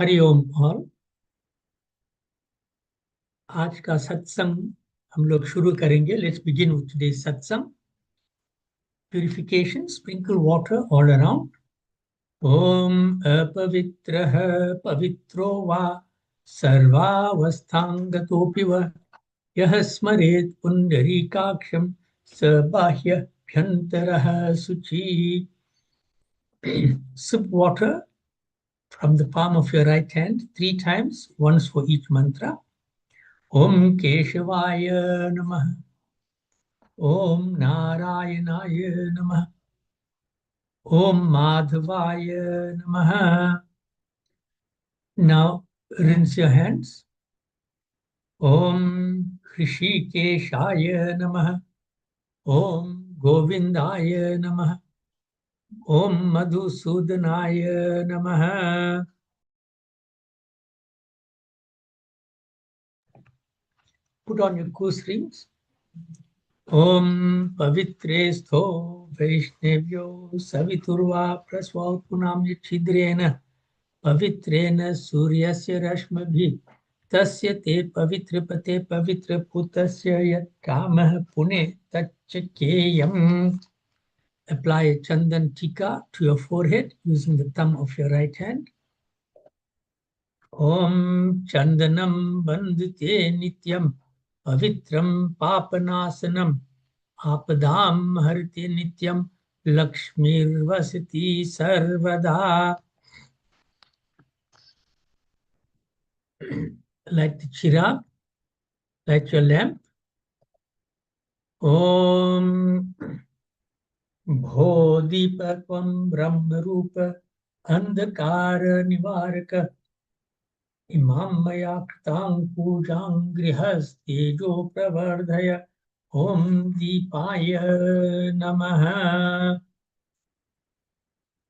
हरिओम। और आज का सत्संग हम लोग शुरू करेंगे। Let's begin with today's satsang. Purification, sprinkle water all around. ओम अपवित्रः पवित्रो वा सर्वावस्थांगतोऽपि वा यः स्मरेत् पुण्डरीकाक्षं स बाह्यभ्यन्तरः शुचिः। Sip water from the palm of your right hand 3 times, once for each mantra. Om Keshavaya Namah. Om Narayanaaya Namah. Om Madhavaya Namah. Now rinse your hands. Om Hrishikeshaya Namah. Om Govindaya Namah. Om Madhusudanaya Namah. Put on your goose rings. Om Pavitre Stho Vaishnavyo Saviturva Prasvalpunam Yachidrena Pavitrena Suryasya Rashmabhi Tasya Te Pavitrapate Pavitraputasya Yat Kamah Pune Tachakeyam. Apply a Chandan Tika to your forehead using the thumb of your right hand. Om Chandanam Bandite Nityam Pavitram Papanasanam Apadam Harti Nityam Lakshmir Vasati Sarvada. Light the chirag, light your lamp. Om Bodhipakvam Brahma Rupa Andhakara Nivaraka Imam Maya Krtang Pujang Grihas Tejo Pravardhaya Om Deepaya Namaha.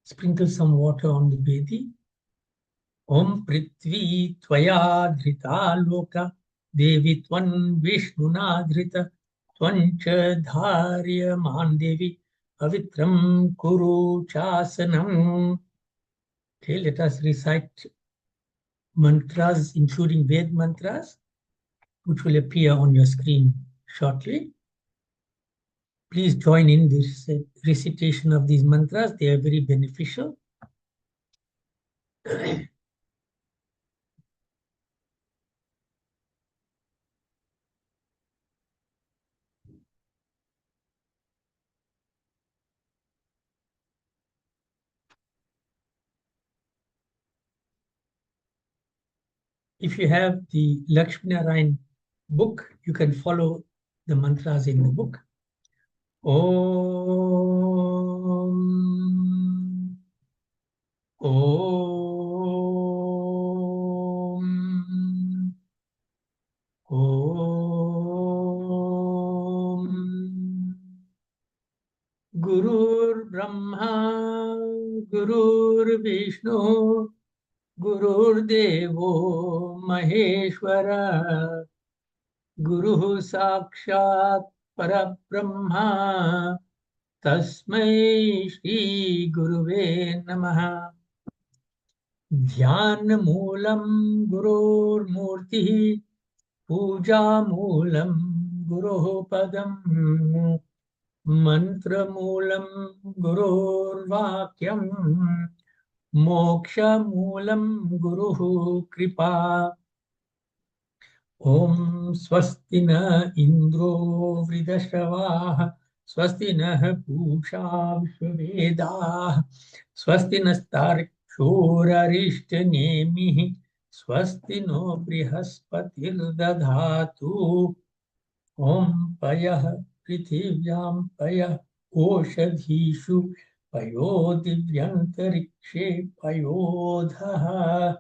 Sprinkle some water on the Bedi. Om Prithvi Tvaya Dhrita Loka Devi Tvan Vishnuna Dhrita Tvancha Dharya Mandevi Pavitram Kuru Chasanam. Okay, let us recite mantras, including Ved mantras, which will appear on your screen shortly. Please join in this recitation of these mantras. They are very beneficial. If you have the Lakshmi Narayan book, you can follow the mantras in the book. Om. Om. Om. Gurur Brahma, Gurur Vishnu, Gurur Devo Maheshwara, Guru Sakshat Parabrahma, Tasmai Shri Guruve Namaha. Dhyan Moolam Gurur Murti, Puja Moolam Guru Padam, Mantra Moolam Gurur Vakyam, Moksha Moolam Guru Kripa. Om Swasti na Indro Vridashavaha, Swasti na Pusha Vishwavedah, Swasti nastarkshorarisht nemihi, Swasti no Brihaspati Dadhatu. Om Payah Prithivyam Payah Oshadhishu Payo Divyantarikshe Payodhaha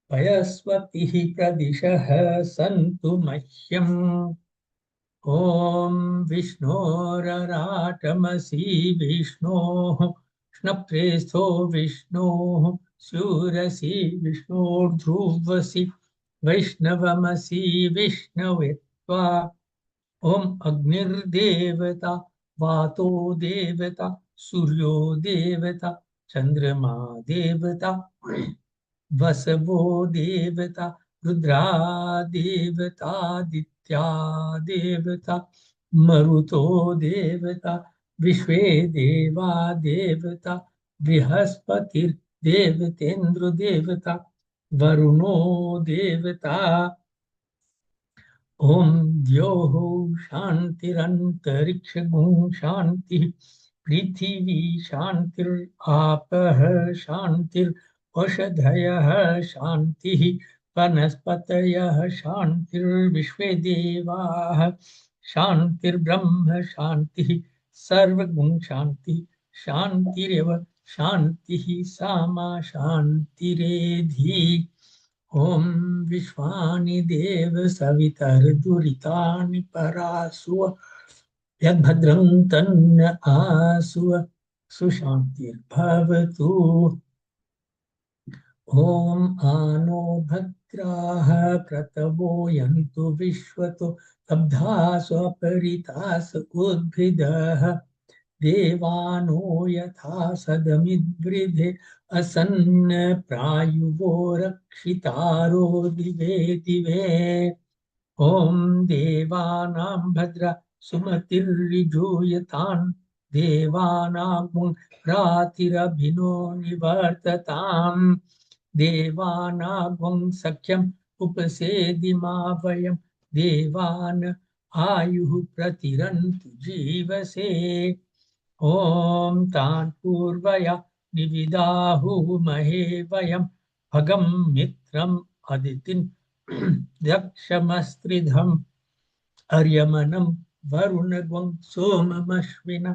Payasvatihi Pradishah Santu Mahyam. Om Vishnuraratamasi Vishnu Shnaptresto Vishnu Surasi Vishnu Dhruvasi Vaishnavamasi Vishnavetva. Om Agnir Devata Vato Devata Suryo Devata Chandrama Devata वसवो देवता रुद्रा देवतादित्या देवता मरुतो देवता विश्वे देवा देवता बृहस्पतिर्देवतेन्द्र देवता वरुणो देवता ओम द्योः शान्तिरन्तरिक्षगुं शान्तिः पृथिवी शान्तिरापः शान्तिरौषधयः शान्तिः वनस्पतयः शान्तिर्विश्वे देवाः शान्तिर्ब्रह्म शान्तिः सर्वगुण शान्तिः शान्तिरेव शान्तिः सामा शान्तिरेधि ओम विश्वानि देव सवितर्दुरितानि परासुव यद्भद्रं तन्न आसुव सुशान्तिर्भवतु ओम आनो भद्राः क्रतवो यन्तु विश्वतो लब्धासु अपरितास उद्भिदः देवानो यथा सदमिद्वृधे असन्न प्रायुवो रक्षितारो दिवे दिवे ॐ देवानां भद्र सुमतिर्विजूयतान् देवानां रातिरभिनो निवर्तताम् देवानां सख्यम् उपसेदिमा वयं देवान् आयुः प्रतिरन्तु जीवसे ॐ तान् पूर्वया निविदाहुमहे वयं भगं मित्रम् अदितिं दक्षमस्त्रिधम् अर्यमनं वरुणगं सोममश्विना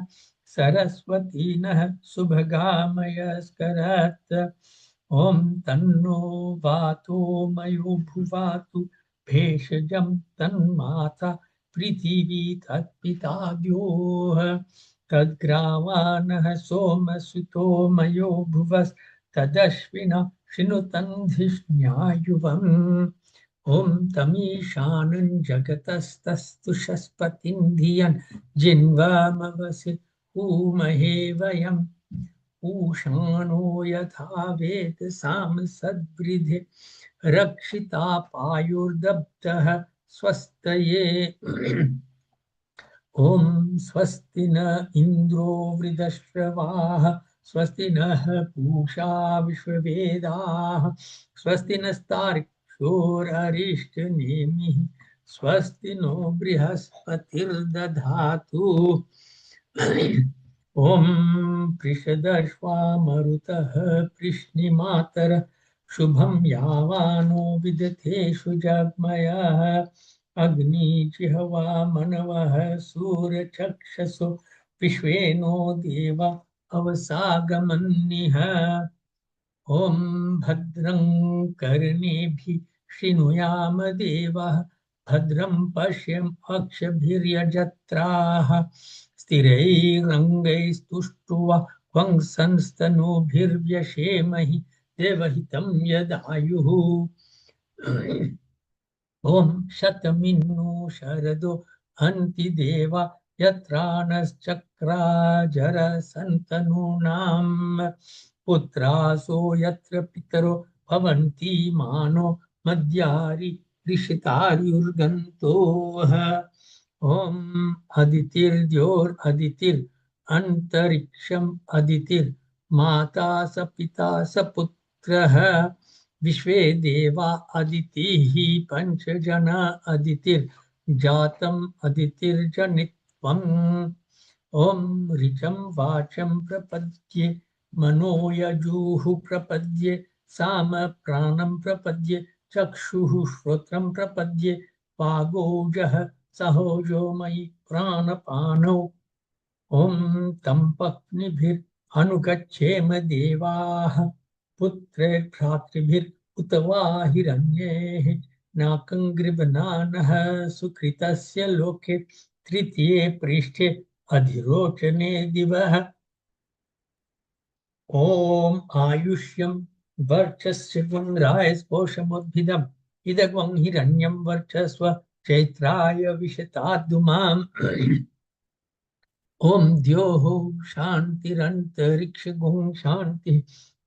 सरस्वती नः सुभगामयस्करात् ॐ तन्नो वातो मयो भुवातु भेषजं तन्माता पृथिवी तत्पिता द्योः तद्ग्रावाणः सोमसुतो मयो भुवस्तदश्विना शिनुतन्धिष्ण्यायुवम् ॐ तमीशानं जगतस्तस्तु शस्पतिं धियन् जिन्वामवसि ऊमहे वयम् पूषाणो यथा वेद साम सद्वृधे रक्षिता पायुर्दब्धः स्वस्तये ॐ स्वस्ति न इन्द्रो वृधश्रवाः स्वस्ति नः पूषा विश्ववेदाः स्वस्ति नस्तार्क्ष्योररिष्टनेमिः स्वस्ति नो बृहस्पतिर्दधातु ॐ पृषदश्वा मरुतः पृश्निमातर शुभं यावानो विदथेषु जग्मयः अग्निजिह्वा मनवः सूर्यचक्षसो विश्वेनो देव अवसागमन्निः ॐ भद्रं कर्णेभिः शृणुयाम देवः भद्रं पश्यम् अक्षभिर्यजत्राः स्थिरैरङ्गैस्तुष्ट्वा संस्तनूभिर्व्यशेमहि देवहितं यदायुः ॐ शतमिन्नो शरदो हन्ति देवा यत्रानश्चक्राजरसन्तनूनाम् पुत्रासो यत्र पितरो भवन्ति मानो मद्यारि ऋषितार्युर्गन्तोः ॐ अदितिर्द्योर् अन्तरिक्षम् अदितिर्माता स पिता स पुत्रः विश्वे देवा अदितिः पञ्चजना अदितिर्जातम् अदितिर्जनित्वम् ॐ ऋचं वाचं प्रपद्ये मनो यजुः प्रपद्ये साम प्राणं प्रपद्ये चक्षुः श्रोत्रं प्रपद्ये वागोजः सहोजो मयि प्राणपानौ ॐ तं पत्नीभिरनुगच्छेम देवाः पुत्रैर्भ्रातृभिरुत वा हिरण्यैः नाकं गृभनानः सुकृतस्य लोके तृतीये पृष्ठे अधिरोचने दिवः ॐ आयुष्यं वर्चस्य गुण्राय स्पोषमुद्भिदम् इदग्वं हिरण्यं वर्चस्व चैत्राय विशताद्दुमाम् ॐ द्योः शान्तिरन्तरिक्षगुं शान्तिः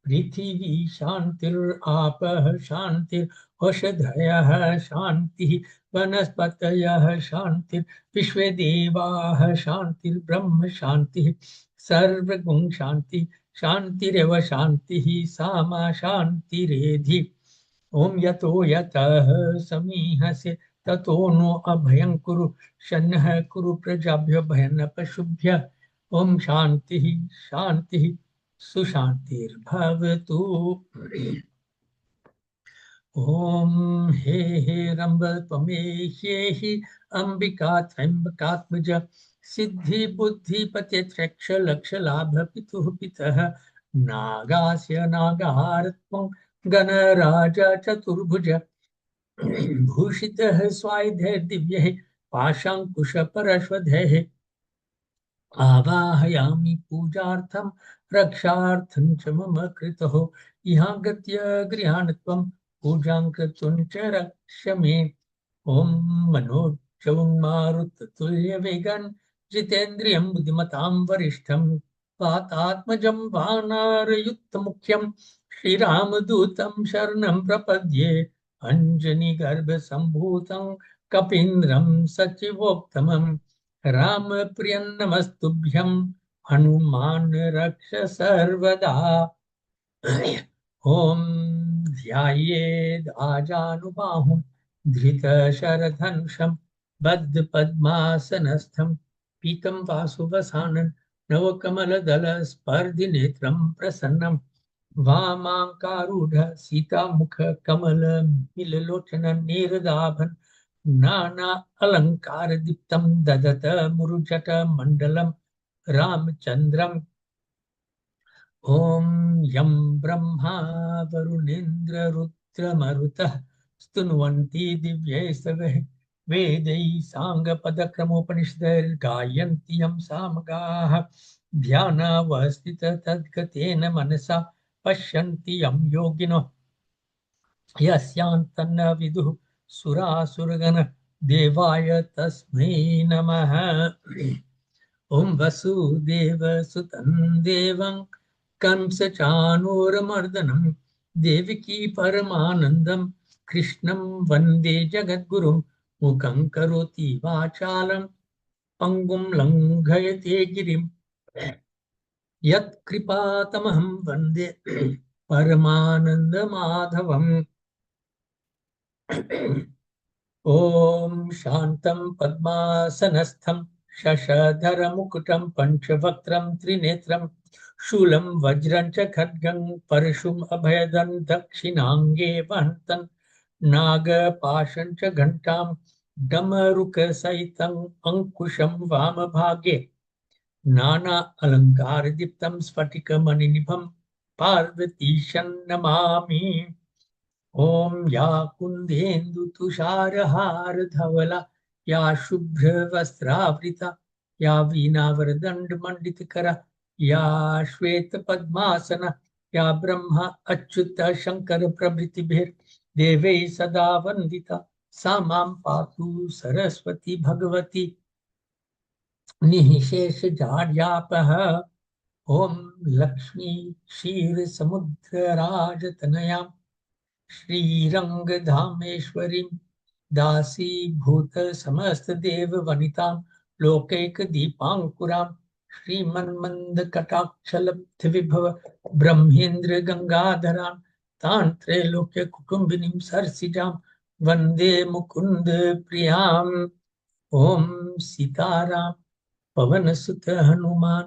पृथिवी शान्तिरापः शान्तिरौषधयः शान्तिः वनस्पतयः शान्तिर्विश्वे देवाः शान्तिर्ब्रह्म शान्तिः सर्वगुण शान्ति शान्तिरेव शान्तिः सामा शान्तिरेधि ओम यतो यतः समीहसे ततो नो अभयं कुरु शन्नः कुरु प्रजाभ्यो भयन्न पशुभ्य ओम शांति शांति सुशांतिर्भवतु। ओम हे हे रंब त्वमेह्येहि अंबिका त्र्यंबकात्मज सिद्धि बुद्धि पते त्र्यक्ष लक्ष लाभ पितुः पितः नागास्य नागारत्वं गणराज चतुर्भुज भूषितः स्वायुधैर्दिव्यैः पाशाङ्कुशपरश्वधैः आवाहयामि पूजार्थं रक्षार्थं च मम कृतः इहां गत्य गृहाण त्वं पूजां कर्तुं च रक्ष मे ॐ मनोजवं मारुततुल्यवेगं जितेन्द्रियं बुद्धिमतां वरिष्ठं वातात्मजं वानरयुक्तमुख्यं श्रीरामदूतं शरणं प्रपद्ये अञ्जनिगर्भसम्भूतं कपीन्द्रं सचिवोत्तमम् रामप्रियं नमस्तुभ्यं हनुमान् रक्ष सर्वदा ॐ ध्यायेद् आजानुबाहुं धृतशरधनुषं बद्धपद्मासनस्थं पीतं वासुवसानं नवकमलदलस्पर्धिनेत्रं प्रसन्नं वामाङ्कारूढ सीतामुखकमलमिललोचनं नीरदाभन् नाना अलंकार दीप्तं ददत मुरुचट मंडलम रामचंद्रम ओम यम ब्रह्मा वरुणेन्द्र रुद्रमरुतः स्तुन्वन्ति दिव्यैस्तवैः वेदैः साङ्गपदक्रमोपनिषदैर्गायन्ति यं सामगाः ध्यानावस्थितः तद्गतेन मनसा पश्यन्ति यं योगिनः यस्यान्तन्न विदुः सुरासुरगण देवाय तस्मै नमः ओम वसुदेवसुतं देवं कंसचाणूरमर्दनं देवकी परमानन्दं कृष्णं वन्दे जगद्गुरुं मुखं करोति वाचालं पङ्गुं लङ्घयते गिरिं यत्कृपातमहं वन्दे परमानन्दमाधवम् ॐ शान्तं पद्मासनस्थं शशधरमुकुटं पञ्चवक्त्रं त्रिनेत्रं शूलं वज्रं च खड्गं परशुम् अभयदं दक्षिणाङ्गे वहन्तं नागपाशं च घण्टां डमरुकसहितं अंकुशं वामभागे नाना अलङ्कारदीप्तं स्फटिकमणिनिभं पार्वतीशं नमामि ओम या कुंदेन्दु तुषारहार धवला या शुभ्र वस्त्रावृता या वीणावरदंड मंडितकरा या श्वेत पद्मासना या ब्रह्मा अच्युत शंकर प्रभृतिभिर् देवै सदा वंदिता सा मां पातु सरस्वती भगवती निःशेषजाड्यापः ओम लक्ष्मी क्षीर समुद्र राजतनयां श्रीरंगधामेश्वरीं दासीभूत समस्त देव वनितां लोकैक दीपांकुरां श्रीमन्मन्दकटाक्षलब्ध विभव ब्रह्मेन्द्र गंगाधरां तां त्रैलोक्य कुटुंबिनीं सरसिजां वंदे मुकुंद प्रियां ओम सीताराम पवन सुत हनुमान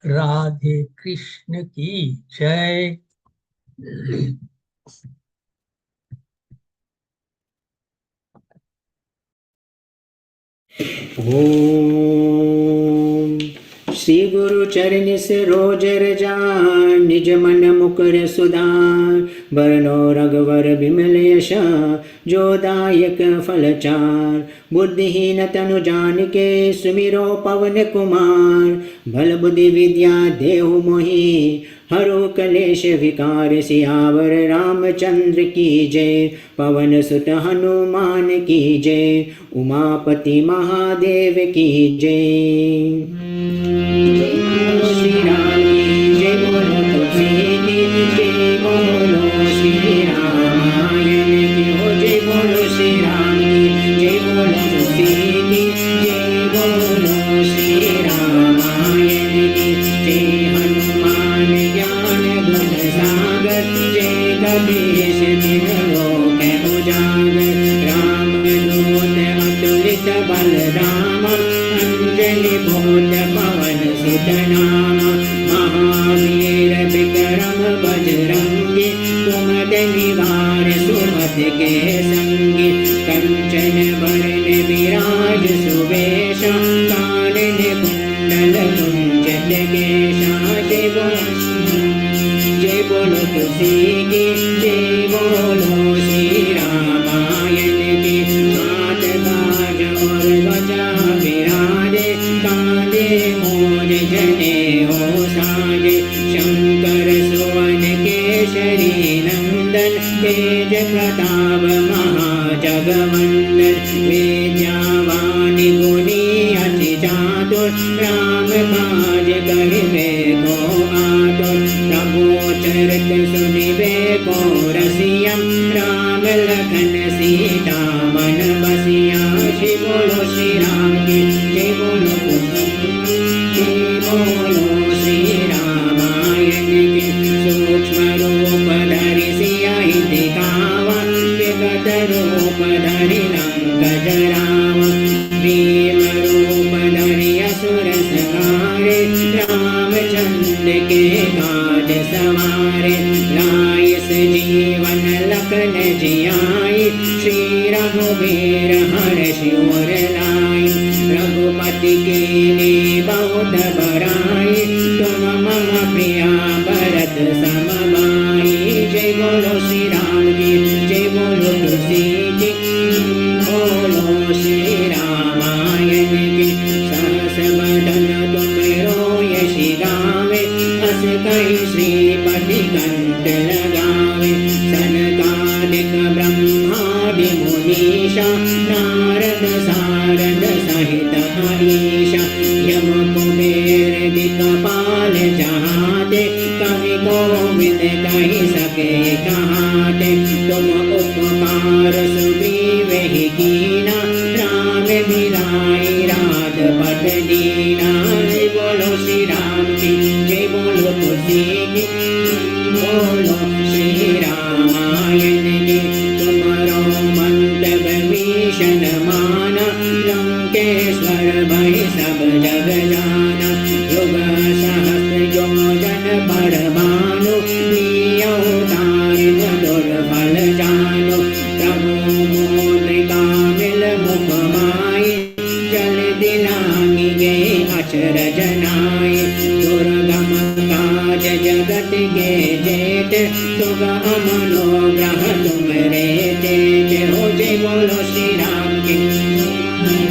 राधे कृष्ण की जय। ओम श्री गुरु चरण सरोज रजा निज मन मुकुर सुधार बरनो रघुवर बिमल यशा जो दायक फल चार बुद्धिहीन तनु जानिके सुमिरो पवन कुमार बल बुद्धि विद्या देहु मोहि हरो कलेश विकार सियावर रामचंद्र की जय पवन सुत हनुमान की जय उमापति महादेव की जय श्री राम की जय बोलो तुलसी की जय अच्युत नाम। महावीर विक्रम बजरंगी, कुमद निवार सुमत के संगी। कंचन वरण विराज सुवेश, कानन कुंडल कुंचित केशा। जय बोलो तुलसी की, जय बोलो श्री रामायण की। हाथ बाज और ध्वजा विराजे, कांधे मोज जने हो साजे। शंकर सुवन केशरी नंदन, तेज प्रताप महाजगवंदन। विद्यावान गुणी अति चातुर, राम काज करिबे को आतुर। प्रभु चरित सुनिबे को रसिया, राम लखन सीता मन बसिया। जय बोलो श्री राम की, जय बोलो जय बोलो श्री रामायण की। सूक्ष्म रूप धरि सियाहि दिखावा, विकट रूप धरि लंक जरावा। भीम रूप धरि असुर संहारे, रामचंद्र के काज सवारे। लाए सजीवन लखन जियाई, श्री रघुवीर हर्षि उर लाए। रघुपति कीन्ही बहुत बड़ाई, तुम मम प्रिया भरत सम भाई। जय बोलो श्री राम की, जय बोलो तुलसी की, बोलो श्री रामायण की। सहस बदन तुम रोयसि गावे, अस कहि श्रीपति कंठ लगावे। सनकादिक ब्रह्मादि मुनीषा, नारद सारद सहित अहीशा। यम कुबेर दिक्पाल जहाते, कवि कोविद कहि सके कहाते। तुम उपकार सुग्रीव कीना, राम मिलाई राजपद दीना। जय बोलो श्री राम की, जय बोलो तुलसी की, बोलो श्री रामायण की। तुम्हारो मंतव्य भीषण माना, लंकेश्वर भई सब जग जाना। युग सहस्र योजन पर भानु, लियो तारिन दुर्फल जानो। प्रभु मुद्रिका मिल मुख माई, जल दिलांगी गे अचरज नाई। दुर्गम काज जगत के जेत, सुगम मनोग्रह तुमरे तेज। हो जय बोलो श्री राम की,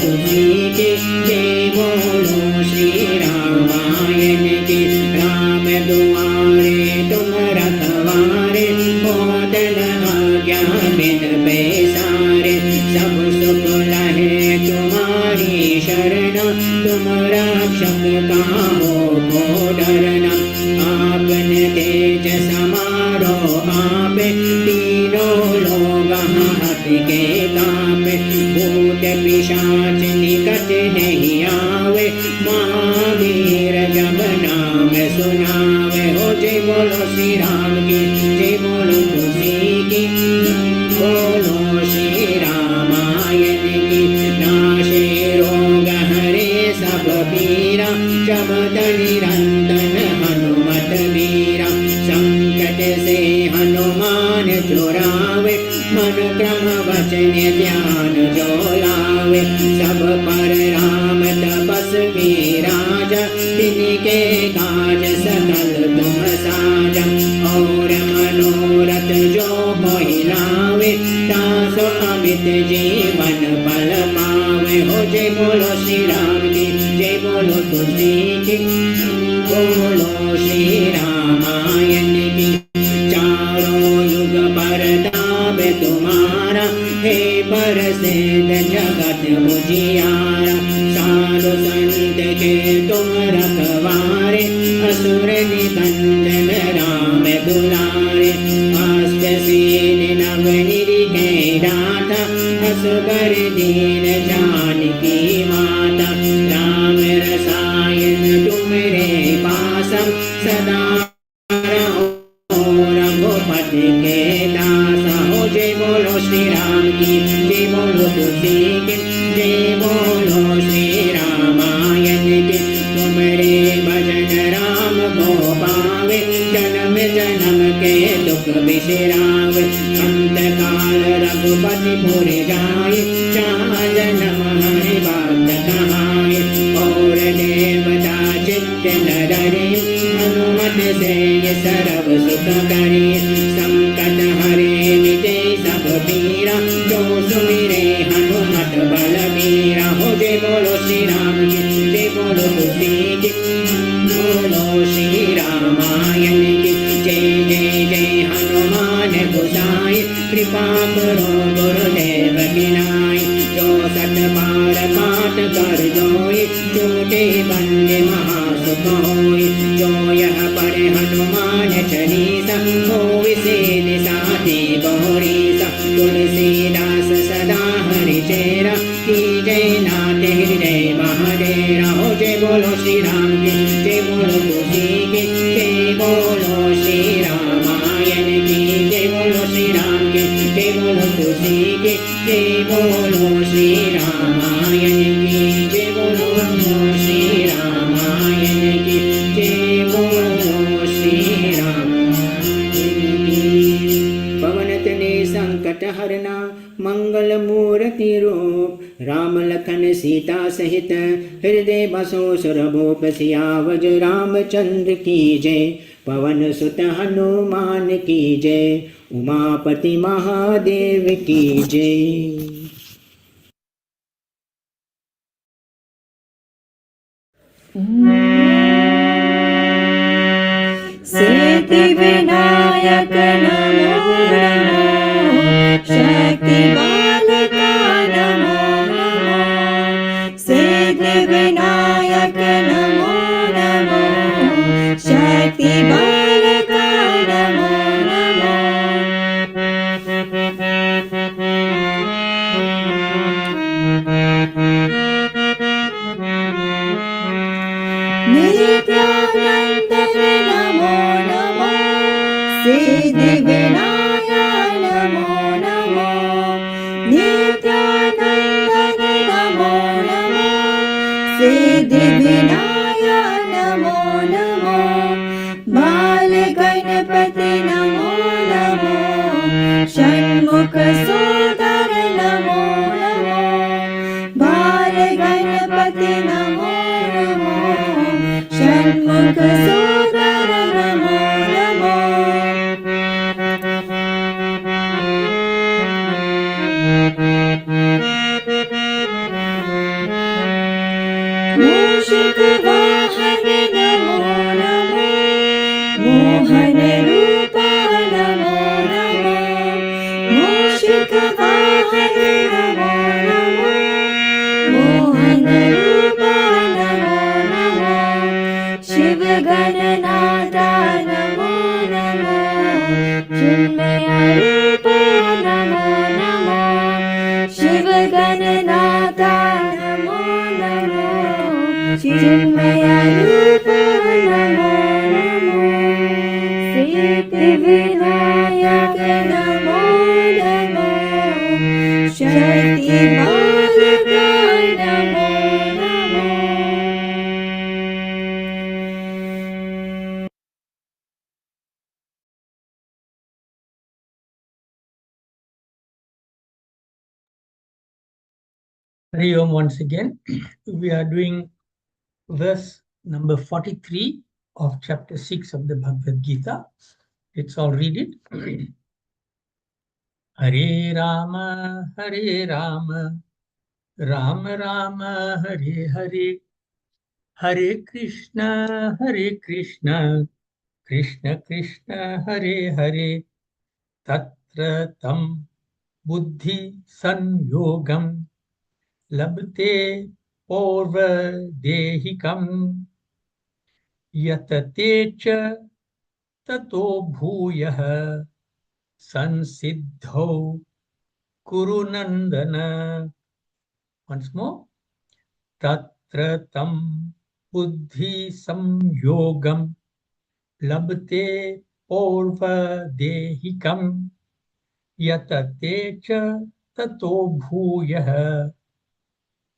तुलसी की, जय बोलो श्री रामायण की। राम दुआरे तुम रखवारे, होतन आज्ञा बिन पैसारे। सब सुख लहे तुम्हारी शरण, तुम रक्षक काहो को डरना। आपन तेज समारो आपे, तीनों लोग हाथ के कापे। भूत पिशाच निकट नहीं आवे, महावीर जब नाम सुनावे। हो जय बोलो श्री राम की, जय बोलो तुलसी की, बोलो श्री रामायण की। नाशे रोग हरे सब पीरा, जपत निरंतर हनुमत वीरा। संकट से हनुमान छुड़ावे, मन क्रम वचन ध्यान जो लावे। सब पर राम तपस्वी राजा, तिनके काज सकल तुम साजा। और मनोरथ जो कोई लावे, तासो अमित जीवन फल पावे। हो जय बोलो श्री राम की, जय बोलो तुलसी की, बोलो श्री रामायण की। चारों युग परताप तुम्हारा, हे परसिद्ध जगत उजियारा। साधु संत के तुम रखवारे, असुर निकंदन राम दुलारे। अष्ट सिद्धि नव निधि के दाता, असुर दीन जानकी माता। राम रसायन तुमरे पासम, सदा रघुपति के दासा। हो जय बोलो श्री राम की, जय बोलो तुलसी की, जय बोलो श्री रामायण की। तुमरे भज सिराव अंत काल रघुपति पुर जाय जहाँ जन्म हरि बात कहाय और देवता चित्त न डरे हनुमत से ये सर्व सुख करे संकट हरे मिटे सब पीरा जो सुमिरे हनुमत बलबीरा हो जय बोलो श्री राम की जय बोलो तुलसी की बोलो श्री रामायण की जय जय जय हनुमान गोसाई कृपा करो गुरुदेव की नाई जो सत बार पाठ कर जोई टूटे बंदे महासुख होई जो यह पढ़े हनुमान चालीसा होई सिद्धि साथी गौरीसा तुलसीदास सदा हरि चेरा की जय नाथ हृदय महादेरा हो जय बोलो श्री राम की जय बोलो तुलसी की जय बोलो श्री रामायण की जय बोलो श्री राम की जय बोलो तुलसी की जय बोलो श्री रामायण की जय बोलो श्री रामायण की जय बोलो श्री रामायण की पवन तने संकट हरना मंगल मूर्ति रूप राम लखन सीता सहित हृदय बसो सुरभूप सियावज रामचंद्र की जय पवन सुत हनुमान की जय उमापति महादेव की जय। सिद्धि विनायक नमो नमो शक्ति बालका नमो नमो सिद्धि विनायक नमो नमो शक्ति बालका नमो नमो नित्यानंद नमो नमो सिद्धि विनायक नमो नमो नित्यानंद नमो नमो सिद्धि विनायक नमो नमो बाल गणपति नमो नमो षण्मुख सोदर नमो नमो बाल गणपति नमो नमो षण्मुख सोदर नमो नमो मूषक वाहन नमो नमो मोहन रूप नमो नमो मूषक वाहन नमो नमो मोहन रूप नमो नमो शिव गणनाथ नमो नमो चिन्मय रूप नमो नमो शिव गणनाथ नमो नमो चिन्मय रूप नमो नमो सिद्धि विनायक नमो नमो शक्ति बालका Namo Namo Hari Om once again. We are doing verse number 43 of chapter 6 of the Bhagavad Gita. Let's all read it. Hare Rama, Hare Rama, Rama Rama, Hare Hare, Hare Krishna, Hare Krishna, Krishna Krishna, Hare Hare, Tatra Tam Buddhi Sanyogam Labte Porva Dehikam Yatate cha Tato Bhuyah Sansiddho Kurunandana. Once more. Tatra tam buddhi samyogam labte porva dehikam yatate cha tato bhuyah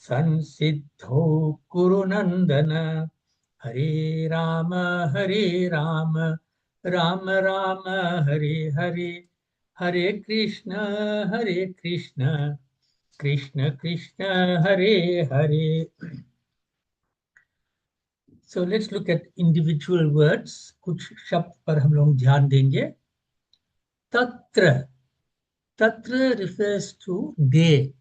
sansiddho kurunandana. Hare Rama, Hare Rama, Rama Rama Hare Hare, Hare Krishna, Krishna Krishna, Hare Hare. So let's look at individual words. कुछ शब्द पर हम लोग ध्यान देंगे. Tatra. Tatra refers to they.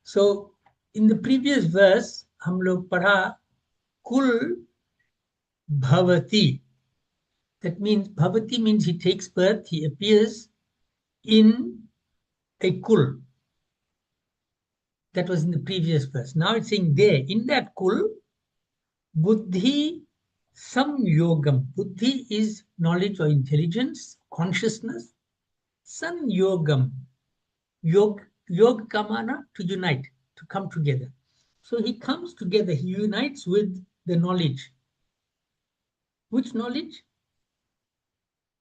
So in the previous verse, हम लोग पढ़ा Kul Bhavati. That means Bhavati means he takes birth, he appears in a kul. That was in the previous verse. Now it's saying there, in that kul, Buddhi Samyogam. Buddhi is knowledge or intelligence, consciousness. Samyogam. Yog kamana, to unite, to come together. So he comes together, he unites with the knowledge. Which knowledge?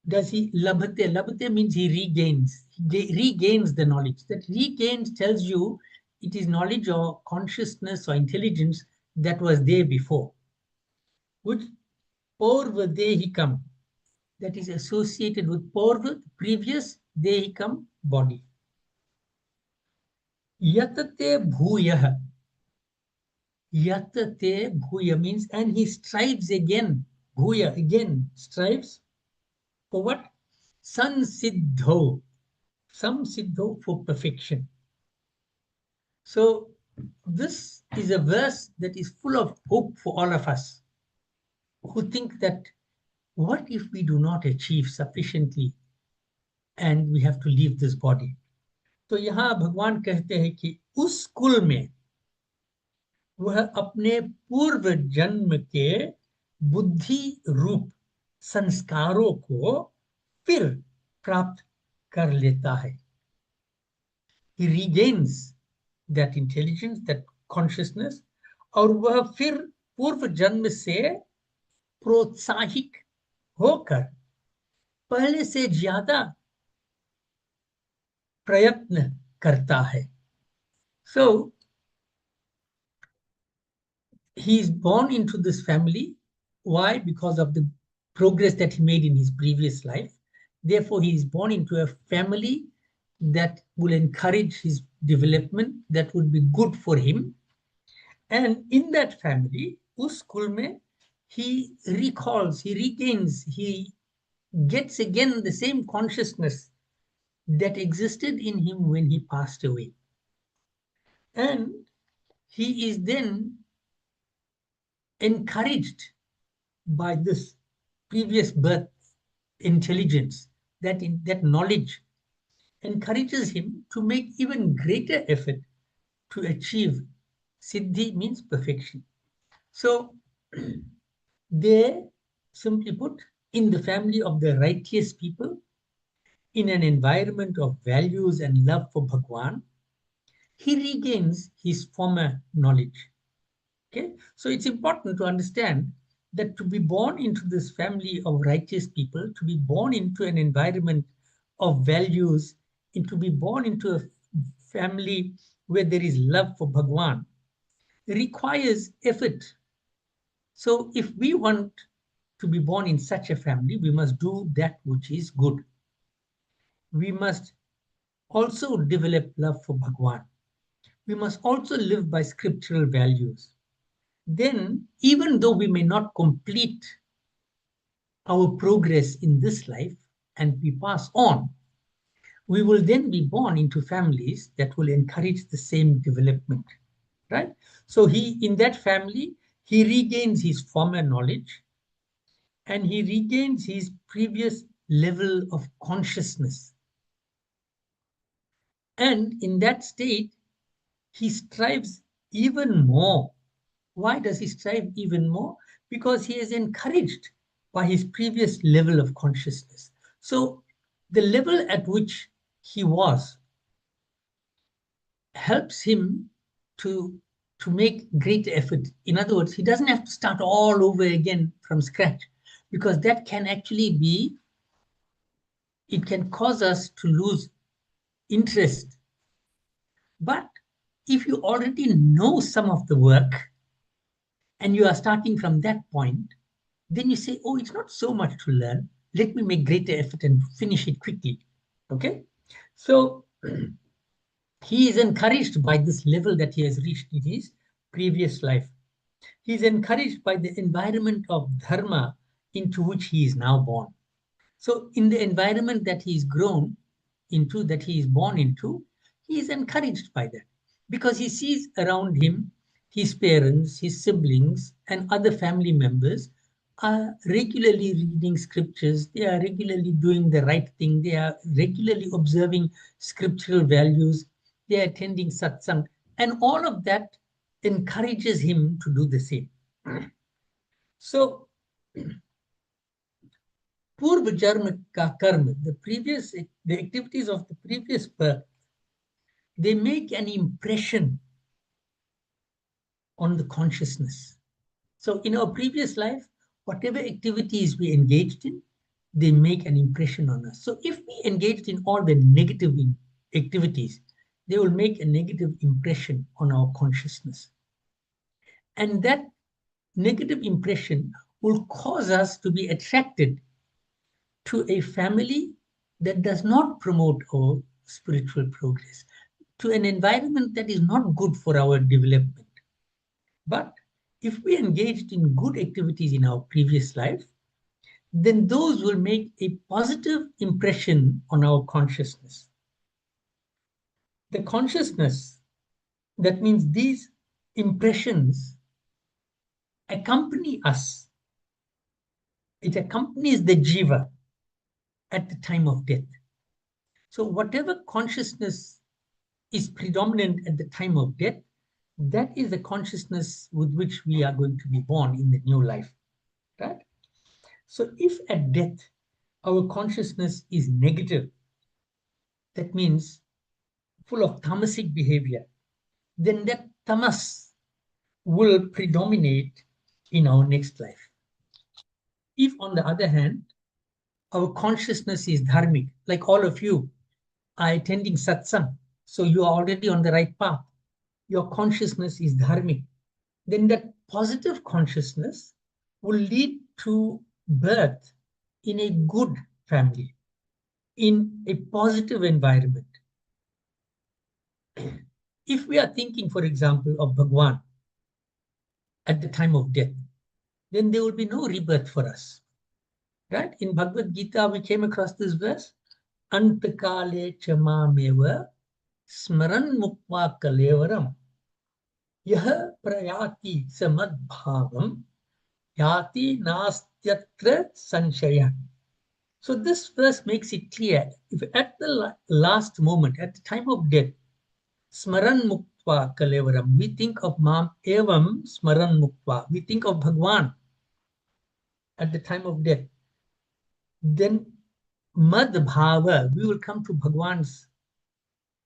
Does he labhate? Labhate means he regains. He regains the knowledge. That regains tells you it is knowledge or consciousness or intelligence that was there before. Which Purva Dehikam, that is associated with Purva, previous Dehikam, body. Yatate Bhuyah. Yatate Bhuya means, and he strives again. Bhuya, again, strives. For what? Sansiddho. Samsiddho, for perfection. So this is a verse that is full of hope for all of us who think that what if we do not achieve sufficiently and we have to leave this body? तो यहाँ भगवान कहते हैं कि उस कुल में वह अपने पूर्व जन्म के बुद्धि रूप संस्कारों को फिर प्राप्त कर लेता है. He regains that intelligence, that consciousness, और वह फिर पूर्व जन्म से प्रोत्साहित होकर पहले से ज्यादा प्रयत्न करता है. So he is born into this family. Why? Because of the progress that he made in his previous life. Therefore, he is born into a family that will encourage his development, that would be good for him. And in that family, us kul mein, he recalls, he regains, he gets again the same consciousness that existed in him when he passed away. And he is then encouraged by this previous birth intelligence, that knowledge encourages him to make even greater effort to achieve. Siddhi means perfection. So they, simply put, in the family of the righteous people, in an environment of values and love for Bhagwan, he regains his former knowledge. Okay, so it's important to understand that to be born into this family of righteous people, to be born into an environment of values, and to be born into a family where there is love for Bhagwan, requires effort. So if we want to be born in such a family, we must do that which is good. We must also develop love for Bhagwan. We must also live by scriptural values. Then, even though we may not complete our progress in this life and we pass on, we will then be born into families that will encourage the same development, right? So in that family, he regains his former knowledge and he regains his previous level of consciousness. And in that state, he strives even more. Why does he strive even more? Because he is encouraged by his previous level of consciousness. So the level at which he was helps him to make great effort. In other words, he doesn't have to start all over again from scratch, because that can actually it can cause us to lose interest. But if you already know some of the work, and you are starting from that point, then you say, oh, it's not so much to learn. let me make greater effort and finish it quickly. Okay? So he is encouraged by this level that he has reached in his previous life. He is encouraged by the environment of dharma into which he is now born. So in the environment that he is grown into, that he is born into, he is encouraged by that because he sees around him his parents, his siblings, and other family members are regularly reading scriptures. They are regularly doing the right thing. They are regularly observing scriptural values. They are attending satsang. And all of that encourages him to do the same. So Purva Jarma ka karma, the activities of the previous birth, they make an impression on the consciousness. So in our previous life, whatever activities we engaged in, they make an impression on us. So if we engaged in all the negative activities, they will make a negative impression on our consciousness. And that negative impression will cause us to be attracted to a family that does not promote our spiritual progress, to an environment that is not good for our development. But if we engaged in good activities in our previous life, then those will make a positive impression on our consciousness. The consciousness, that means these impressions accompany us. It accompanies the jiva at the time of death. So whatever consciousness is predominant at the time of death, that is the consciousness with which we are going to be born in the new life, right? So if at death our consciousness is negative, that means full of tamasic behavior, then that tamas will predominate in our next life. If on the other hand, our consciousness is dharmic, like all of you are attending satsang, so you are already on the right path, your consciousness is dharmic, then that positive consciousness will lead to birth in a good family, in a positive environment. If we are thinking, for example, of Bhagwan at the time of death, then there will be no rebirth for us. Right? In Bhagavad Gita, we came across this verse, Antakale chamameva smaran mukva kalevaram yaha prayati samadbhavam yati nastyatra sanshaya. So this verse makes it clear, if at the last moment, at the time of death, smaran muktva kalevaram, we think of Mam evam smaran muktva, we think of Bhagwan at the time of death, then mad bhava, we will come to Bhagwan's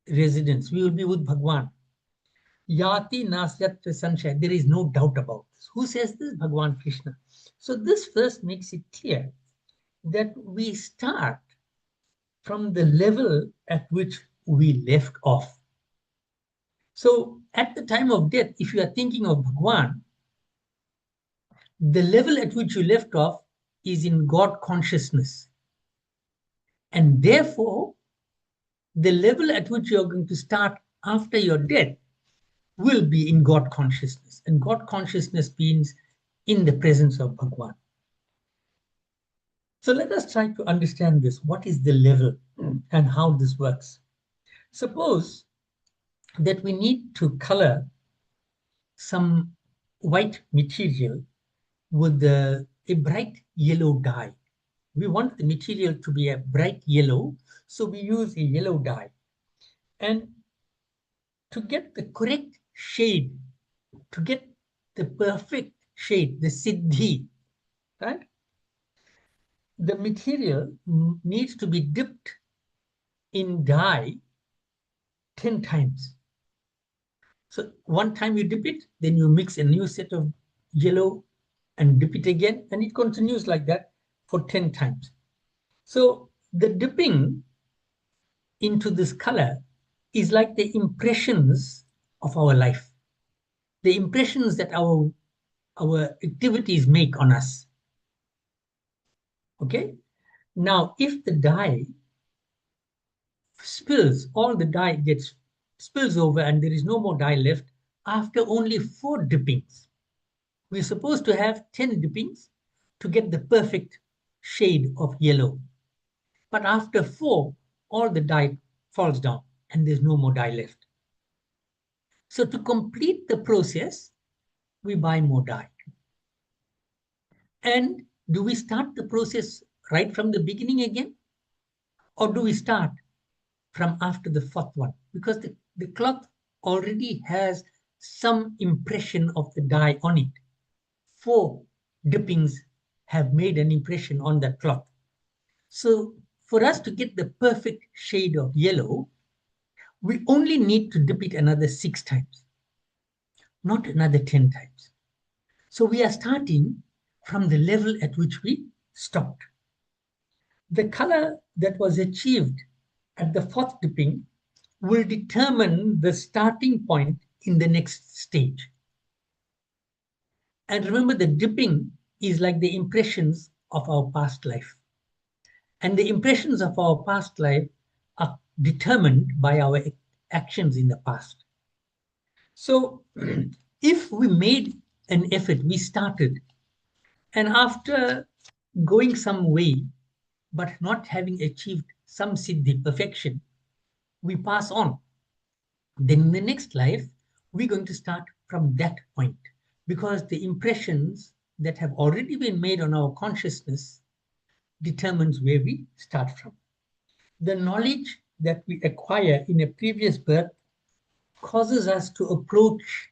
residence, we will be with Bhagwan. Yati nasyatra sanshaya, there is no doubt about this. Who says this? Bhagwan Krishna. So this verse makes it clear that we start from the level at which we left off. So at the time of death, if you are thinking of Bhagwan, the level at which you left off is in God consciousness. And therefore, the level at which you are going to start after your death will be in God consciousness. And God consciousness means in the presence of Bhagwan. So let us try to understand this. What is the level and how this works? Suppose that we need to color some white material with a bright yellow dye. We want the material to be a bright yellow, so we use a yellow dye. And to get the correct shade, to get the perfect shade, the siddhi, right? The material needs to be dipped in dye 10 times. So one time you dip it, then you mix a new set of yellow and dip it again, and it continues like that for 10 times. So the dipping into this color is like the impressions of our life, the impressions that our activities make on us. Okay? Now, if the dye spills, all the dye gets spills over and there is no more dye left after only 4 dippings. We're supposed to have 10 dippings to get the perfect shade of yellow. But after 4, all the dye falls down and there's no more dye left. So to complete the process, we buy more dye. And do we start the process right from the beginning again? Or do we start from after the 4th one? Because the cloth already has some impression of the dye on it. 4 dippings have made an impression on that cloth. So for us to get the perfect shade of yellow, we only need to dip it another 6 times, not another 10 times. So we are starting from the level at which we stopped. The color that was achieved at the 4th dipping will determine the starting point in the next stage. And remember, the dipping is like the impressions of our past life. And the impressions of our past life are determined by our actions in the past. So if we made an effort, we started, and after going some way, but not having achieved some siddhi, perfection, we pass on. Then in the next life, we're going to start from that point, because the impressions that have already been made on our consciousness determines where we start from. The knowledge that we acquire in a previous birth causes us to approach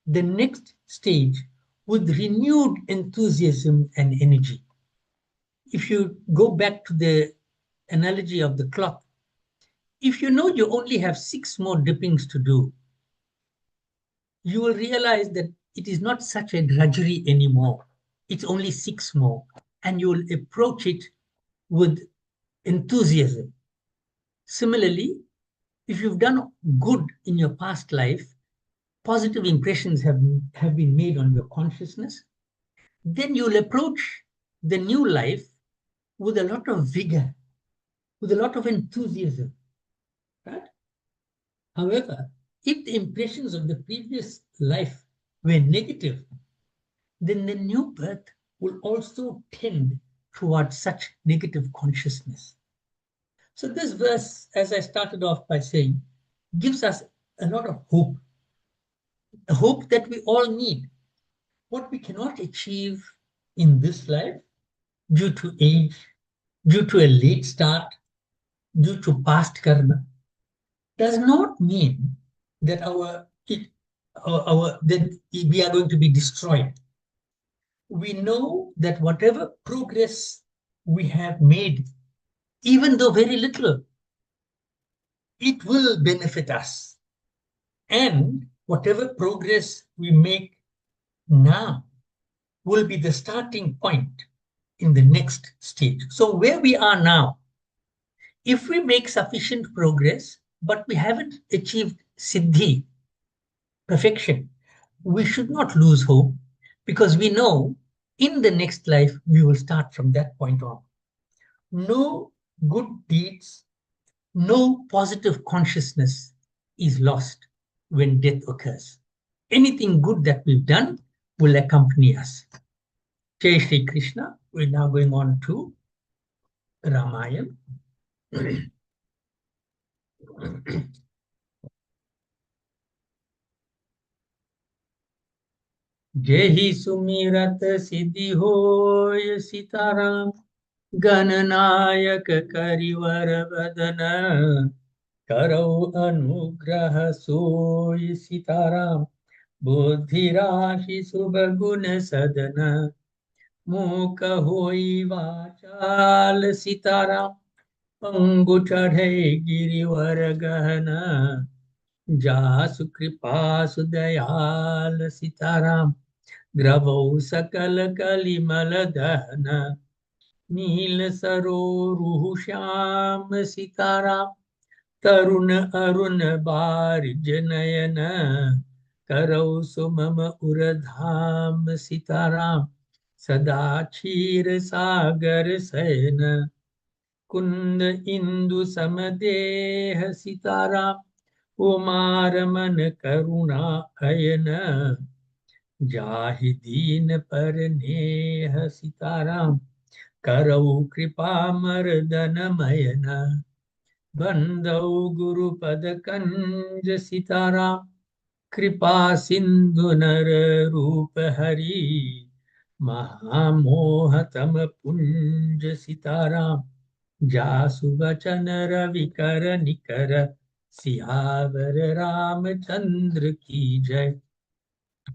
the next stage with renewed enthusiasm and energy. If you go back to the analogy of the cloth, if you know you only have 6 more dippings to do, you will realize that it is not such a drudgery anymore. It's only 6 more, and you will approach it with enthusiasm. Similarly, if you've done good in your past life, positive impressions have been made on your consciousness, then you'll approach the new life with a lot of vigor, with a lot of enthusiasm. Right? However, if the impressions of the previous life were negative, then the new birth will also tend towards such negative consciousness. So this verse, as I started off by saying, gives us a lot of hope, a hope that we all need. What we cannot achieve in this life due to age, due to a late start, due to past karma, does not mean that that we are going to be destroyed. We know that whatever progress we have made, even though very little, it will benefit us. And whatever progress we make now will be the starting point in the next stage. So where we are now, if we make sufficient progress, but we haven't achieved siddhi, perfection, we should not lose hope, because we know in the next life we will start from that point on. No good deeds, no positive consciousness is lost when death occurs. Anything good that we've done will accompany us. Jai Shri Krishna. We're now going on to Ramayana. जेहि सुमिरत सिद्धि होय सीताराम, गणनायक करिवर बदन, करौ अनुग्रह सोय सीताराम, बुद्धि राशि शुभ गुण सदन, मूक होई वाचाल सीताराम, पंगु चढ़े गिरिवर गहन, जासु कृपा सुदयाल सीताराम, द्रवौ सकल कलिमल दहन, नील सरोरुह श्याम सीताराम, तरुण अरुण बारिज नयन, करौ सुमम उरधाम सीताराम, सदा क्षीर सागर शयन, कुंद इंदु समदेह सीताराम, उमारमन करुणा अयन, जाहि दीन पर नेह सीताराम, करऊ कृपा मर्दन मयन, बंदौ गुरुपद कंज सीताराम, कृपा सिंधु नर रूप हरि, महामोहतम पुंज सीताराम, जासु वचन रवि कर निकर, सियावर रामचंद्र की जय।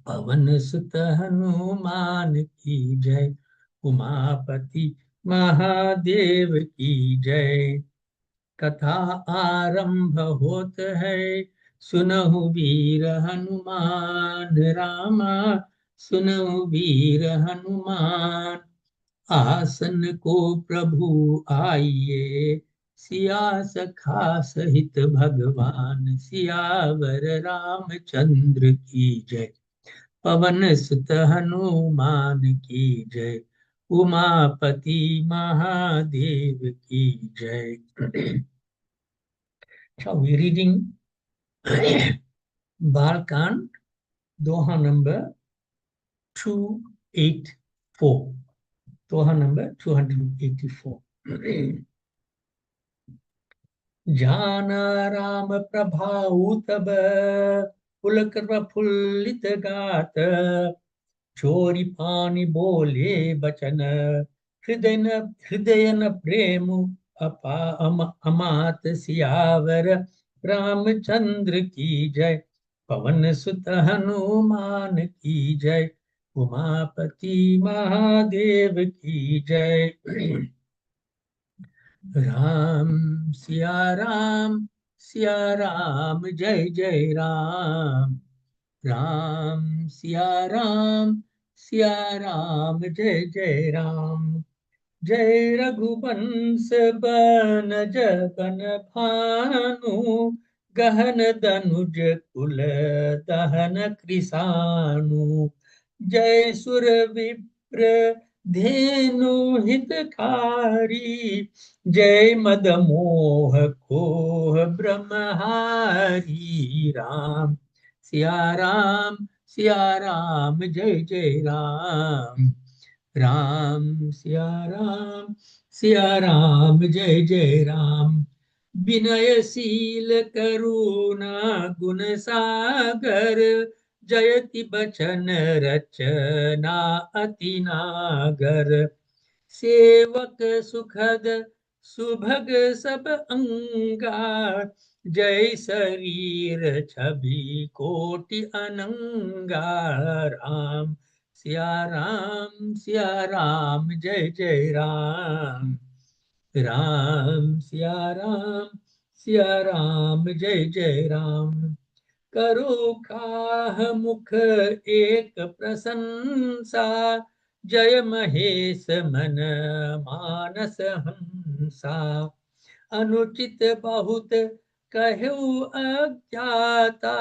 पवन सुत हनुमान की जय, उमापति महादेव की जय। कथा आरंभ होत है, सुनहु वीर हनुमान रामा, सुनहु वीर हनुमान। आसन को प्रभु आइए, सिया सखा सहित भगवान, सियावर रामचंद्र की जय। पवन सुत हनुमान की जय, उमापति महादेव की जय। Shall we reading Balkan Doha number 284. Doha number 284. जाना राम प्रभाऊ तब, पुलक प्रफुल्लित गात, चोरी पानी बोले बचन, हृदय न प्रेम अमात, सियावर रामचंद्र की जय। पवन सुत हनुमान की जय, उमापति महादेव की जय। राम सिया राम जय जय राम, राम सिया राम जय जय राम। जय रघुवंश बन जगन भानु, गहन दनुज कुल दहन कृसानु। जय सुर विप्र धेनु हितकारी, जय मद मोह कोह ब्रह्महारी। राम सिया राम जय जय राम, राम सिया राम जय जय राम। विनयशील करुणा गुण सागर, जयति बचन रचना अति नागर। सेवक सुखद सुभग सब अंगा, जय शरीर छवि कोटि अनंगा। राम सिया राम जय जय राम, राम सिया राम जय जय राम। करो खाह मुख एक प्रशंसा, जय महेश मन मानस हंसा। अनुचित बहुत कहु अज्ञाता,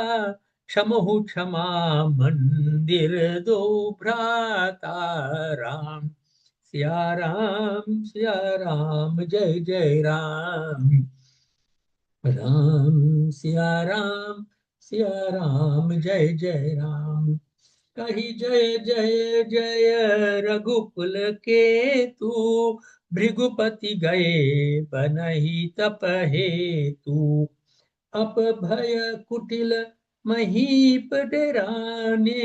क्षमहु क्षमा मंदिर दो भ्राता। राम सिया राम जय जय राम, राम सिया राम जय जय राम। कही जय जय जय रघुकुल के तू, भृगुपति गए बनहि तप हेतु। अप भय कुटिल महीप डराने,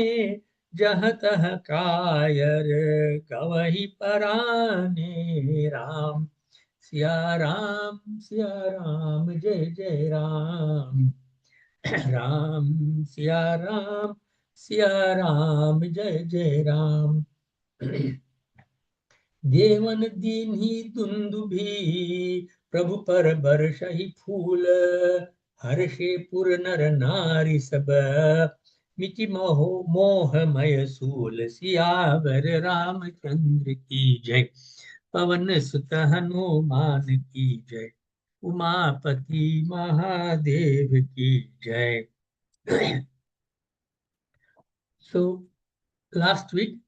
जहाँ तहाँ कायर गवहि पराने। राम सिया राम जय जय राम, राम सिया राम जय जय राम। देवन दीन्ही दुंदुभी, प्रभु पर बरसहि फूल, हर्षे पुर नर नारी सब, मिटि मोहमय सूल। सियावर रामचंद्र की जय, पवन सुत हनुमान की जय, उमापति महादेव की जय। So last week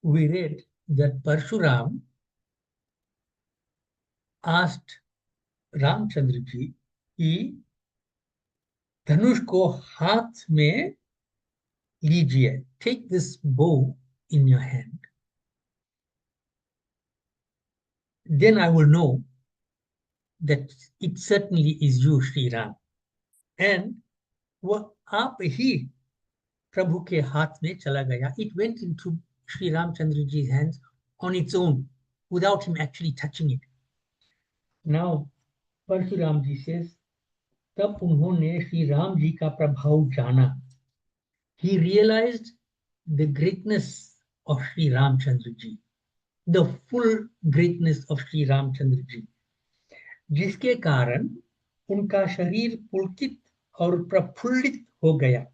we read that Parshuram asked Ramchandra ji की धनुष को हाथ में लीजिए, take this bow in your hand, then I will know that it certainly is you, Shri Ram. And वह आप ही प्रभु के हाथ में चला गया. It went into Shri Ramchandra ji's hands on its own, without him actually touching it. Now, Parshuram ji says, तब उन्होंने श्री राम जी का प्रभाव जाना. He realized the greatness of Shri Ramchandra ji, the full greatness of Shri Ramchandra ji, जिसके कारण उनका शरीर पुलकित और प्रफुल्लित हो गया.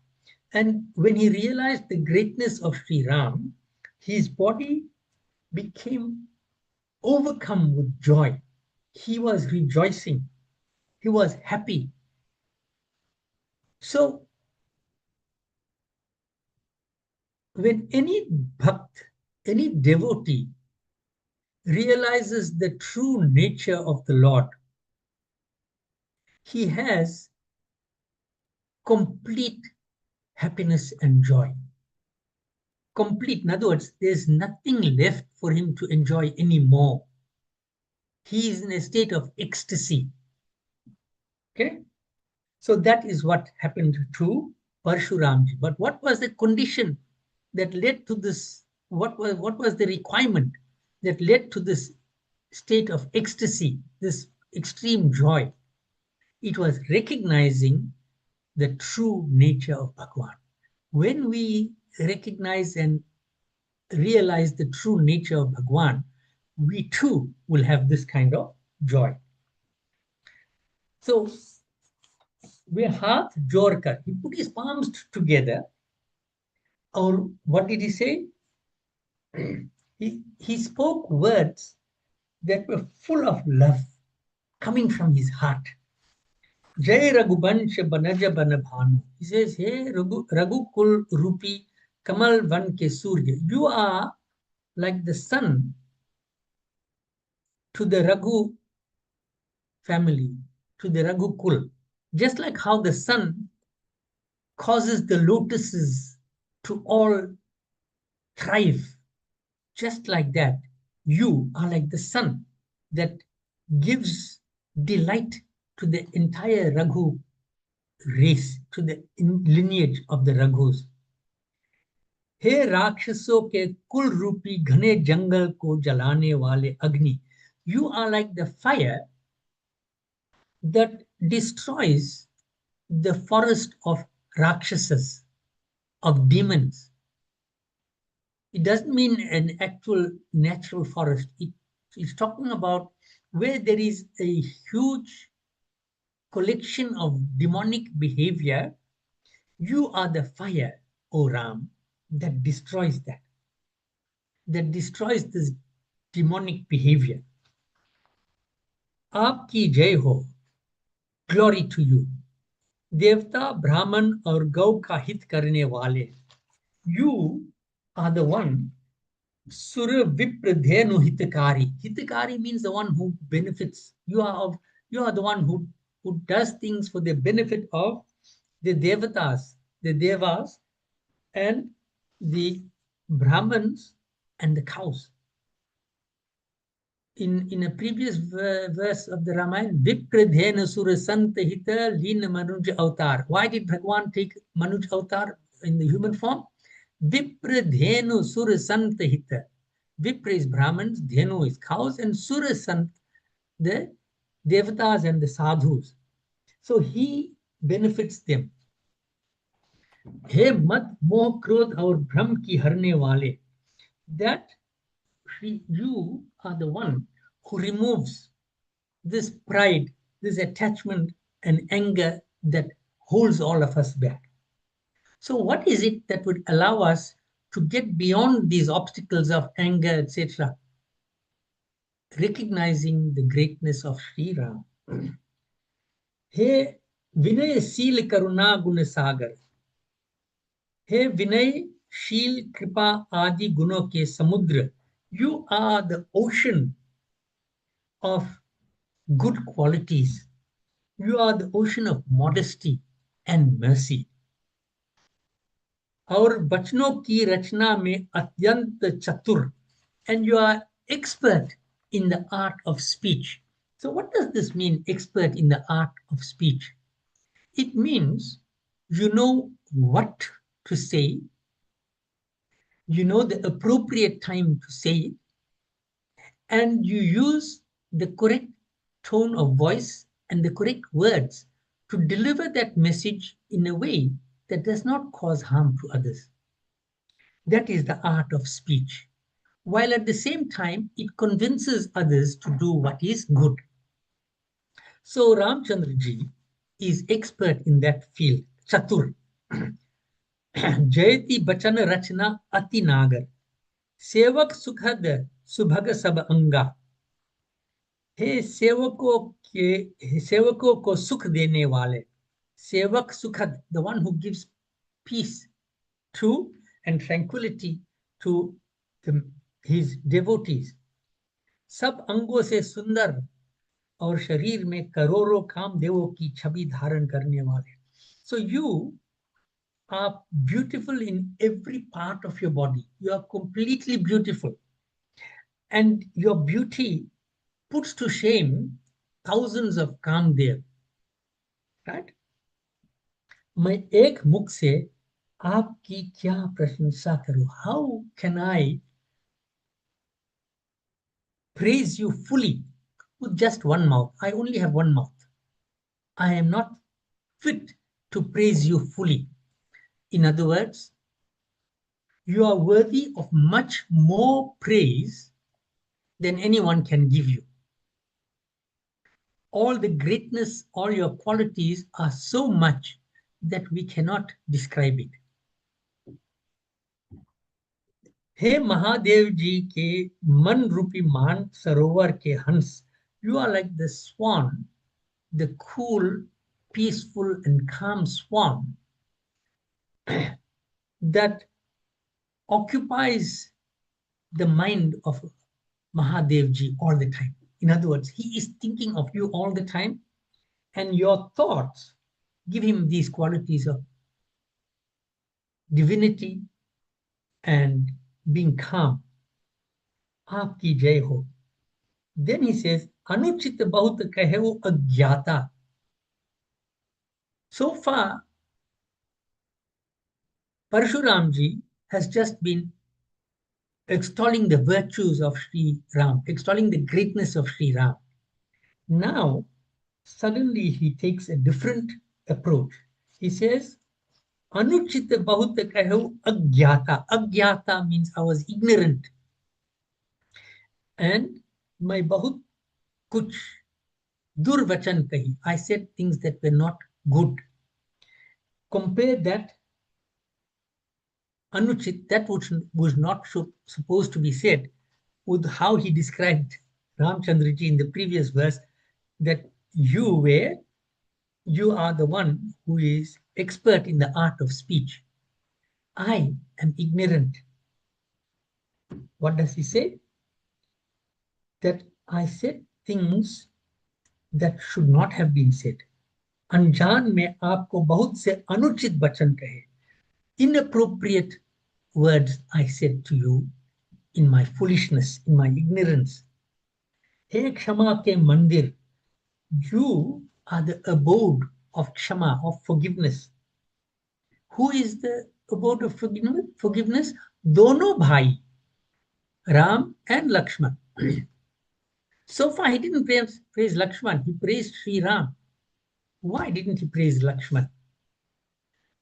And when he realized the greatness of Sri Ram, his body became overcome with joy. He was rejoicing. He was happy. So, when any bhakt, any devotee realizes the true nature of the Lord, he has complete happiness and joy. Complete. In other words, there's nothing left for him to enjoy anymore. He is in a state of ecstasy. Okay? So that is what happened to Parshuramji. But what was the condition that led to this? What was the requirement that led to this state of ecstasy, this extreme joy? It was recognizing the true nature of Bhagwan. When we recognize and realize the true nature of Bhagwan, we too will have this kind of joy. So, वे हाथ जोड़कर, he put his palms together, और what did he say? He spoke words that were full of love coming from his heart. Jai Raghuvansh Banaja Banabhanu. He says, hey Raghukul Rupi Kamal Van Ke Surya, you are like the sun to the Raghu family, to the Raghukul. Just like how the sun causes the lotuses to all thrive, just like that, you are like the sun that gives delight to the entire Raghu race, to the lineage of the Raghus. हे राक्षसों के कुल रूपी घने जंगल को जलाने वाले अग्नि, you are like the fire that destroys the forest of Rakshasas, of demons. It doesn't mean an actual natural forest. It's talking about where there is a huge collection of demonic behavior. You are the fire, O Ram, that destroys this demonic behavior. आपकी जय हो, glory to you. देवता, ब्राह्मण और गौ का हित करने वाले, you are the one. Sura Vipra Dhenu Hitakari. Hitakari means the one who benefits. You are the one who does things for the benefit of the Devatas, the Devas, and the Brahmins and the cows. In a previous verse of the Ramayana, Vipra Dhenu Sura Santa Hita Lina Manuj Avatar. Why did Bhagwan take Manuj Avatar in the human form? Vipra Dhenu Sura Santa Hita. Vipra is Brahmins, Dhenu is cows, and Sura Sant, the Devatas and the Sadhus. So he benefits them. He mat moh krodh aur bhram ki harne wale. That you are the one who removes this pride, this attachment and anger that holds all of us back. So what is it that would allow us to get beyond these obstacles of anger, etc.? Recognizing the greatness of Sri Ram. He Vinay Sil Karuna Guna Sagar. He Vinay Shil Kripa Adi Guno Ke Samudra. You are the ocean of good qualities. You are the ocean of modesty and mercy. और बचनों की रचना में अत्यंत चतुर, and you are expert in the art of speech. So what does this mean, expert in the art of speech? It means you know what to say, you know the appropriate time to say it, and you use the correct tone of voice and the correct words to deliver that message in a way that does not cause harm to others. That is the art of speech, while at the same time it convinces others to do what is good. So Ramchandra ji is expert in that field, Chatur. जयति बचन रचना अति नागर, सेवक सुखद सुभग सब अंगा. हे सेवकों को सुख देने वाले, सेवक सुखद, the one who gives peace to and tranquility to his devotees. सब अंगों से सुंदर और शरीर में करोड़ों कामदेवों की छवि धारण करने वाले. So you are beautiful in every part of your body. You are completely beautiful. And your beauty puts to shame thousands of Kamdev. Right? मैं एक मुख से आपकी क्या प्रशंसा करूं? How can I praise you fully with just one mouth? I only have one mouth. I am not fit to praise you fully. In other words, you are worthy of much more praise than anyone can give you. All the greatness, all your qualities are so much that we cannot describe it. हे महादेव जी के मन रूपी मान सरोवर के हंस, you are like the swan, the cool, peaceful and calm swan that occupies the mind of Mahadev ji all the time. In other words, he is thinking of you all the time, and your thoughts give him these qualities of divinity and being calm. Aapki jai ho. Then he says, Anuchit bahut kahevo agyata. So far, Parshuram ji has just been extolling the virtues of Sri Ram, extolling the greatness of Sri Ram. Now, suddenly he takes a different approach. He says, Anuchita bahut kahevo agyata. Agyata means I was ignorant. And my bahut kuch durvachan kahi. I said things that were not good. Compare that anuchit, that which was not supposed to be said, with how he described Ramchandraji in the previous verse, that you are the one who is expert in the art of speech. I am ignorant. What does he say? That I said things that should not have been said. अनजान में आपको बहुत से अनुचित वचन कहे. Inappropriate words I said to you in my foolishness, in my ignorance. हे क्षमा के मंदिर, you are the abode of Kshama, of forgiveness. Who is the abode of forgiveness? Dono bhai, Ram and Lakshman. So far he didn't praise Lakshman, he praised Sri Ram. Why didn't he praise Lakshman?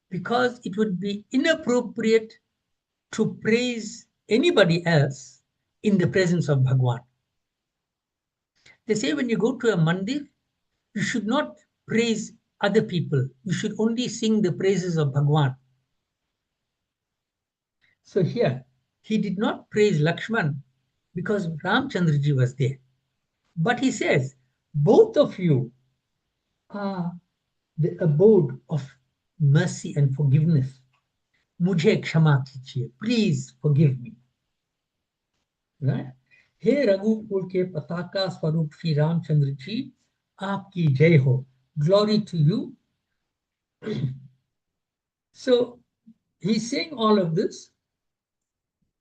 Because it would be inappropriate to praise anybody else in the presence of Bhagwan. They say when you go to a mandir, you should not praise other people. You should only sing the praises of Bhagwan. So here, he did not praise Lakshman because Ramchandraji was there. But he says, both of you are the abode of mercy and forgiveness. Mujhe kshama kijiye. Please forgive me. Right? हे रघुकुल के पताका स्वरूप Shri Ramchandra ji, Aapki jai ho. Glory to you. So he's saying all of this.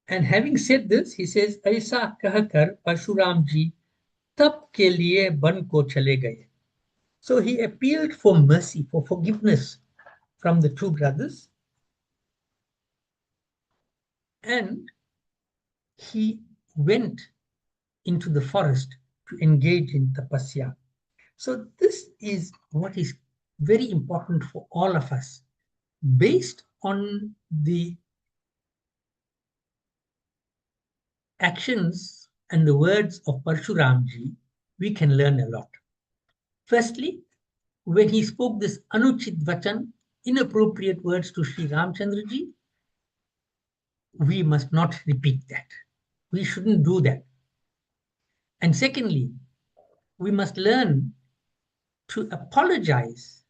And having said this, he says, ऐसा कहकर परशुराम जी तप के लिए one को चले गए. So he appealed for mercy, for forgiveness from the two brothers. And he went into the forest to engage in tapasya. So this is what is very important for all of us. Based on the actions and the words of Parshuramji, we can learn a lot. Firstly, when he spoke this anuchit vachan, inappropriate words to Sri Ramchandra ji, we must not repeat that. We shouldn't do that. And secondly, we must learn to apologize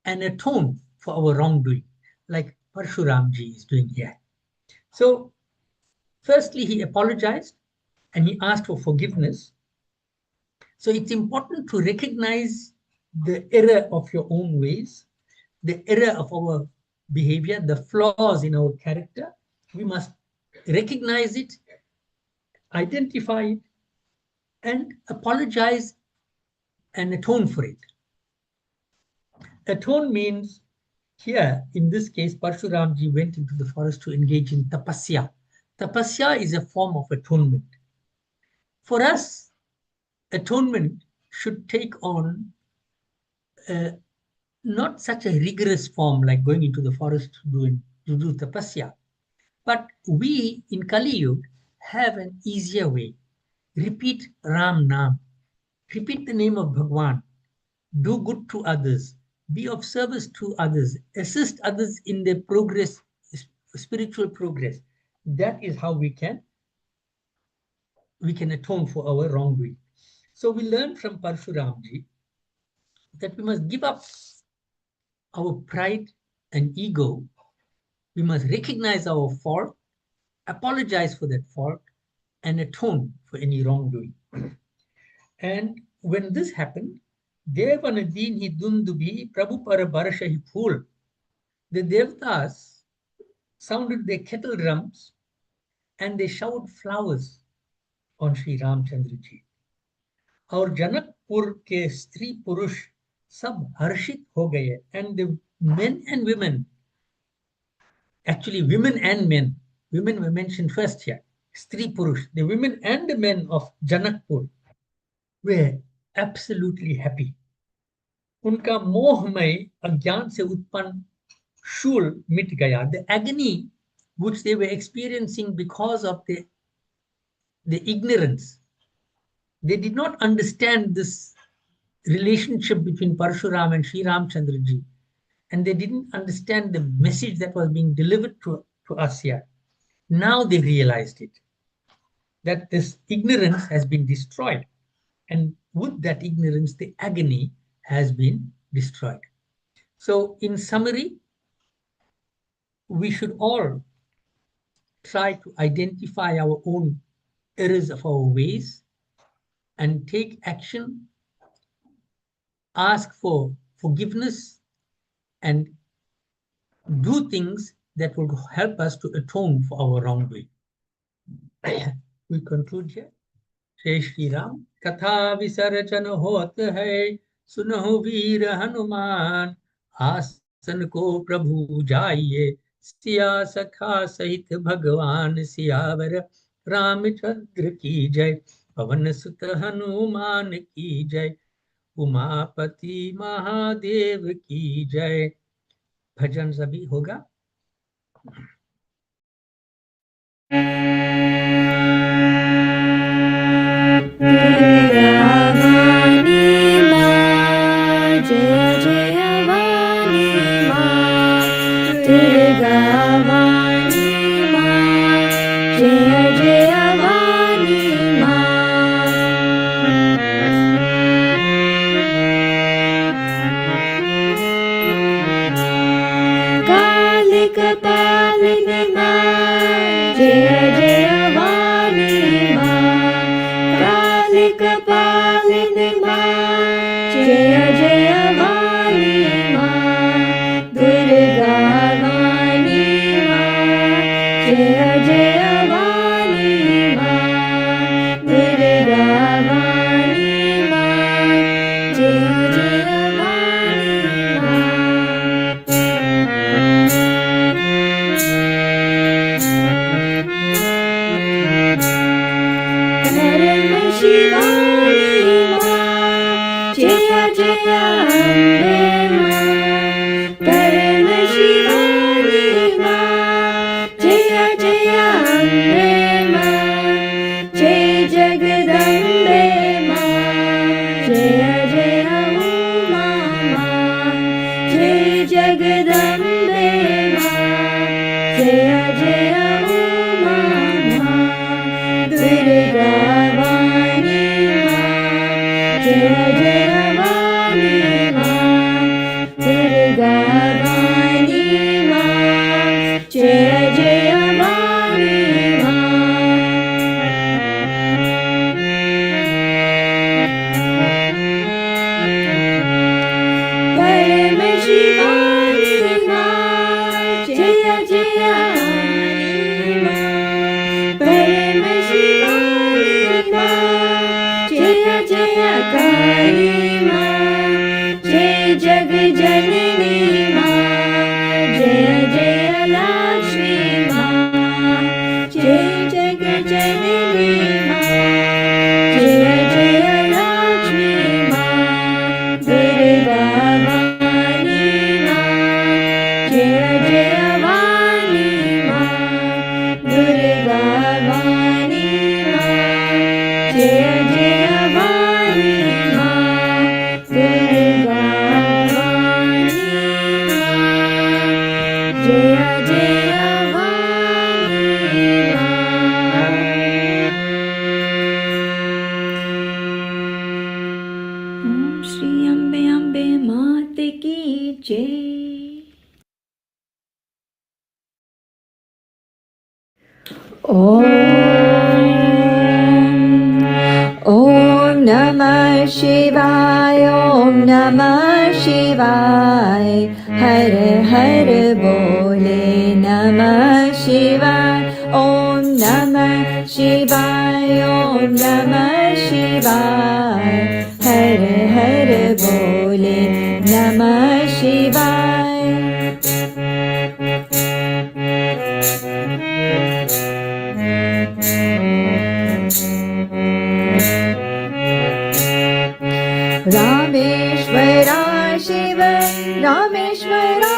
and atone for our wrongdoing, like Parshuramji is doing here. So, firstly, he apologized and he asked for forgiveness. So it's important to recognize the error of your own ways, the error of our behavior, the flaws in our character. We must recognize it, identify it, and apologize and atone for it. Atone means, here in this case, Parshuramji went into the forest to engage in tapasya. Tapasya is a form of atonement. For us, atonement should take on not such a rigorous form like going into the forest to do tapasya. But we in Kali Yuga have an easier way. Repeat Ram Nam. Repeat the name of Bhagwan. Do good to others. Be of service to others. Assist others in their progress, spiritual progress. That is how we can atone for our wrongdoing. So we learn from Parshuramji that we must give up our pride and ego. We must recognize our fault, apologize for that fault, and atone for any wrongdoing. And when this happened, Devanadin hi dundubi Prabhu para barasha hi phool. The Devtas sounded their kettle drums and they showered flowers on Sri Ramchandra ji. और जनकपुर के स्त्री पुरुष सब हर्षित हो गए, and the men and women, actually women and men, women were mentioned first here, स्त्री पुरुष, the women and the men of Janakpur were absolutely happy. उनका मोहमय अज्ञान से उत्पन्न शूल मिट गया. The agony which they were experiencing because of the ignorance, they did not understand this relationship between Parshuram and Sri Ramchandra ji, and they didn't understand the message that was being delivered to us here. Now they realized it, that this ignorance has been destroyed, and with that ignorance, the agony has been destroyed. So in summary, we should all try to identify our own errors of our ways and take action, ask for forgiveness, and do things that will help us to atone for our wrongdoing. We conclude here. Jai Shri Ram. Katha visarjan hot hai, sunahu veer Hanuman, आसन को प्रभु जाइए, सिया सखा सहित भगवान सियावर रामचंद्र की जय, पवन सुत हनुमान की जय, उमापति महादेव की जय. भजन सभी होगा. जय जय वाणी माँ परम शिवानी माँ जय जय काली माँ जय जग जननी माँ जय जय लक्ष्मी माँ जय जग जननी माँ जय जय लक्ष्मी माँ दुर्गा वाणी माँ जय जय वाणी माँ दुर्गा वाणी माँ जय जय वाणी माँ दुर्गा वाणी माँ जय जय वाणी माँ। ओम श्री अम्बे अम्बे मात की जय। Om Namah Shivaya, Om Namah Shivaya, Har Har Bole Namah Shivaya, Om Namah Shivaya, Om Namah Shivaya, Har Har Bole Namah Shivaya. Rameshwara Shiva, Rameshwara,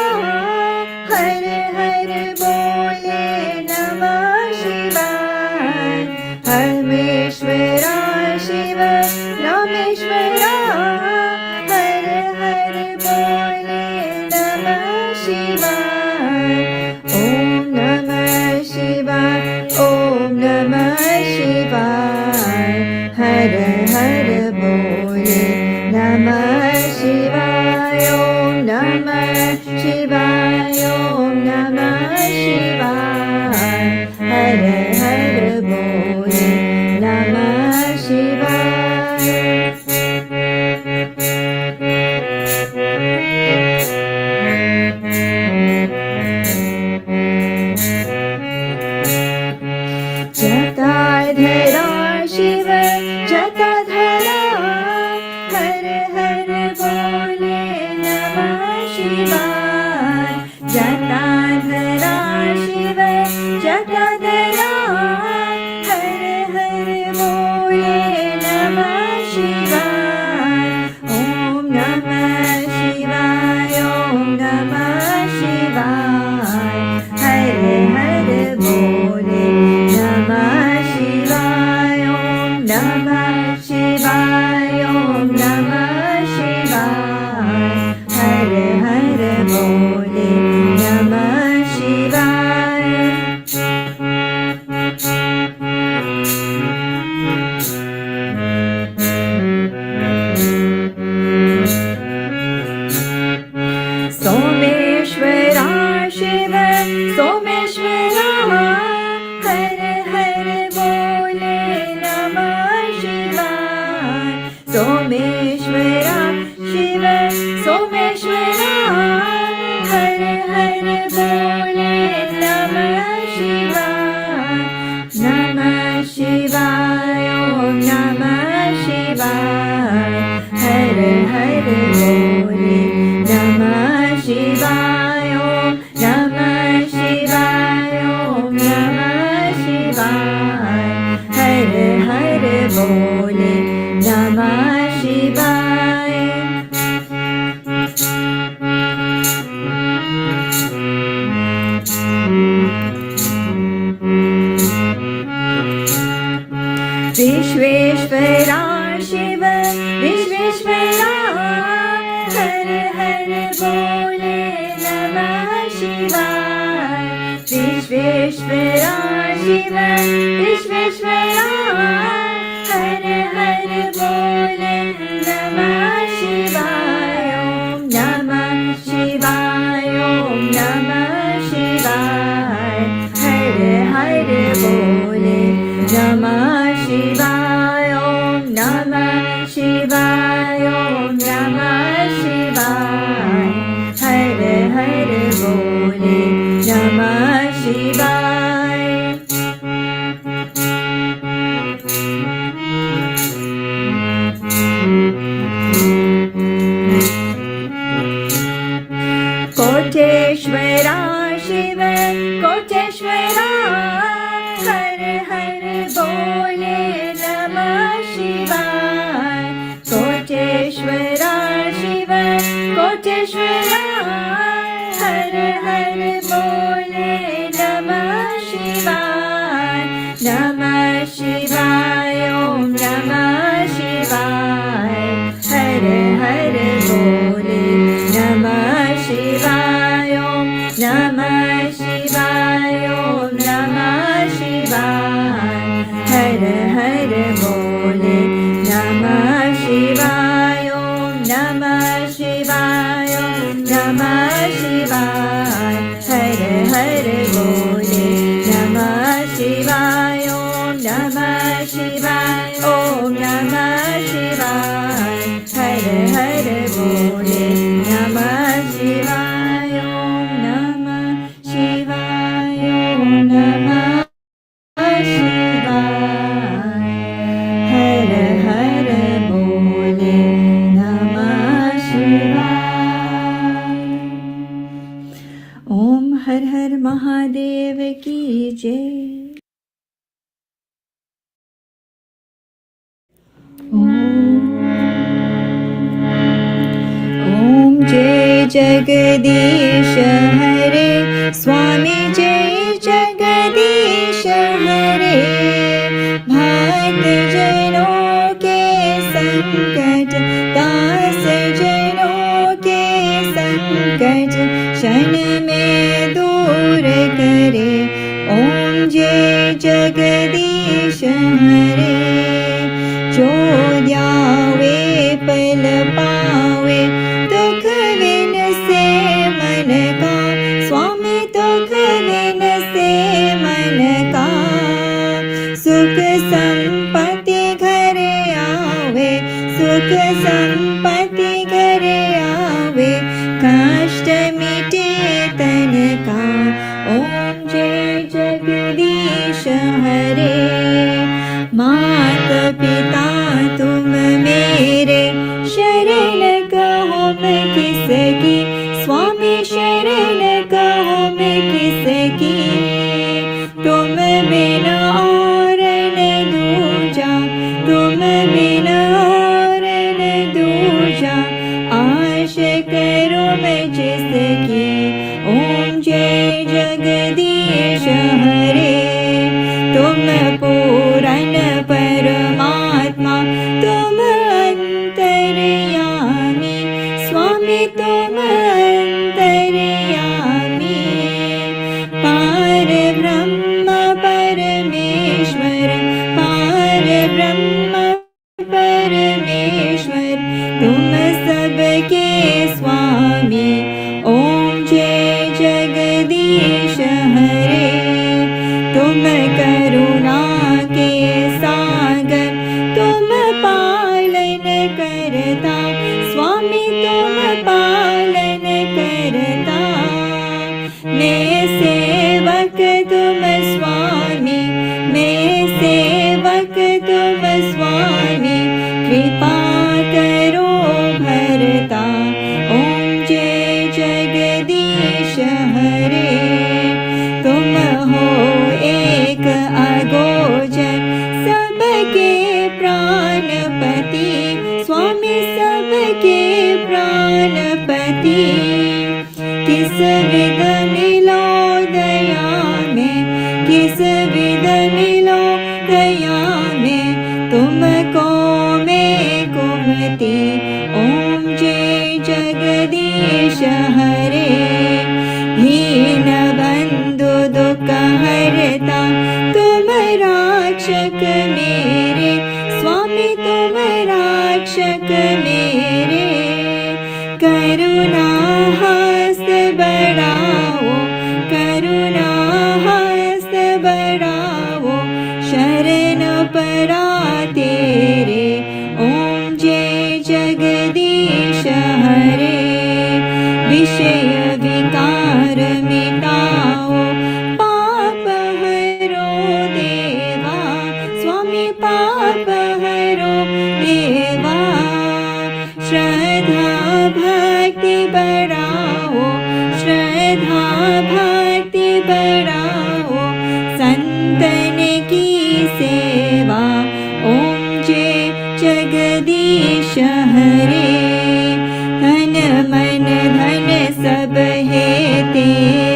Har Har Bole Namah Shivaya. Rameshwara Shiva, Rameshwara, Har Har Bole Namah Shivaya. Om Namah Shivaya, Om Namah Shivaya, Har Har Bole Namah Shivaya, Om Namah Shivaya, Om Namah Shivaya, Har Har Bole Namah Shivaya. Jatadhara Shiva, Jatadhara, Har Har Bole Namah Shivaya. Jatadhara Shiva, Jatadhara, Har Har Bole Namah Shivaya. Om Namah Shivaya, Om Namah Shivaya, Har Har Bole Namah Shivaya, Om Namah Shivaya, Om Namah Shivaya, Har Har Bole Namah Shivaya. Someshwara Shiva, Someshwara, Har Har Bole Namah Shivaya. Someshwara Shiva, Someshwara, Har Har Bole Namah Shivaya. Namah Shivaya, Om Namah Shivaya, Har Har Bole Namah Shivaya, Om Namah Shivaya, Om Namah Shivaya, Har Har Bole Namah Shivaya. Vishveshwara Shiva, Vishveshwara, Har Har Bole Namah Shivaya. Vishveshwara Shiva, Vishveshwara, Har Har Bole Namah Shivaya. Om Namah Shivaya, Om Namah Shivaya, Har Har Bole Namah Shivaya, Om Namah Shivaya, Om Namah Shivaya, Har Har Bole Namah हर बोले नमः शिवाय, नमः शिवाय, ओम नमः शिवाय। हर हर बोले नमः शिवाय, ओम नमः शिवाय, ओम नमः शिवाय। हर हर बोले नमः शिवाय, ओम नमः शिवाय, ओम नमः शिवाय। हर हर बोले नमः शिवाय, ओम नमः शिवाय, ओम नमः शिवाय। हर हर बोले नमः शिवाय, ओम नमः शिवाय, ओम नमः शिवाय। हर हर बोले नमः शिवाय। ओम हर हर महादेव की जय। ओम जय जगदीश हरे स्वामी, जय जगदीश हरे। भक्त जनों के संकट, दास जनों के संकट क्षण में दूर करे। ओम जय जगदीश हरे। जो ध्यावे पल पावे, दुख विन से मन का। स्वामी दुख विन से मन का। सुख संपत्ति घर आवे, सुख संपत्ति घर आवे। कष्ट मिटे तन का। ओम जय जगदीश हरे। मात पिता तुम मेरे, शरण कहो मैं किसकी। स्वामी शरण कहो मैं किसकी। तुम बिना और न दूजा, तुम बिना और न दूजा। आश करो मैं जिसकी। ओम जय जगदीश हरे। तुम पूरन परमात्मा, तुम अंतर्यामी। स्वामी तुम अंतर्यामी। पार ब्रह्म परमेश्वर, पार ब्रह्म परमेश्वर। तुम सबके स्वामी। ओम जय जगदीश हरे। तुम करुणा के सागर, तुम पालन करता। स्वामी तुम पालन करता। मैं सेवक तुम स्वामी, मैं सेवक तुम स्वामी। कृपा करो भरता। ओम जय जगदीश हरे। तुम हो एक अगोचर, सबके प्राणपति। स्वामी सबके प्राणपति। किस विध मिलो दया में, किस विध मिलो दया में। तुमको मैं कुमति। ओम जय जगदीश हरे। हीन बंधु दुख हरता, तुम राक्षक मेरे। स्वामी तुम राक्षक मेरे। करुणा हस्त बढ़ाओ, करुणा हस्त बढ़ाओ। शरण परा तेरे। ओम जय जगदीश हरे। विषय विकार मिटाओ, पाप हरो देवा। स्वामी पाप हरो देवा। श्रद्धा भक्ति बढ़ाओ, श्रद्धा भक्ति बढ़ाओ। संतन की सेवा। ओम जय जगदीश हरे। तन मन धन सब है तेरे।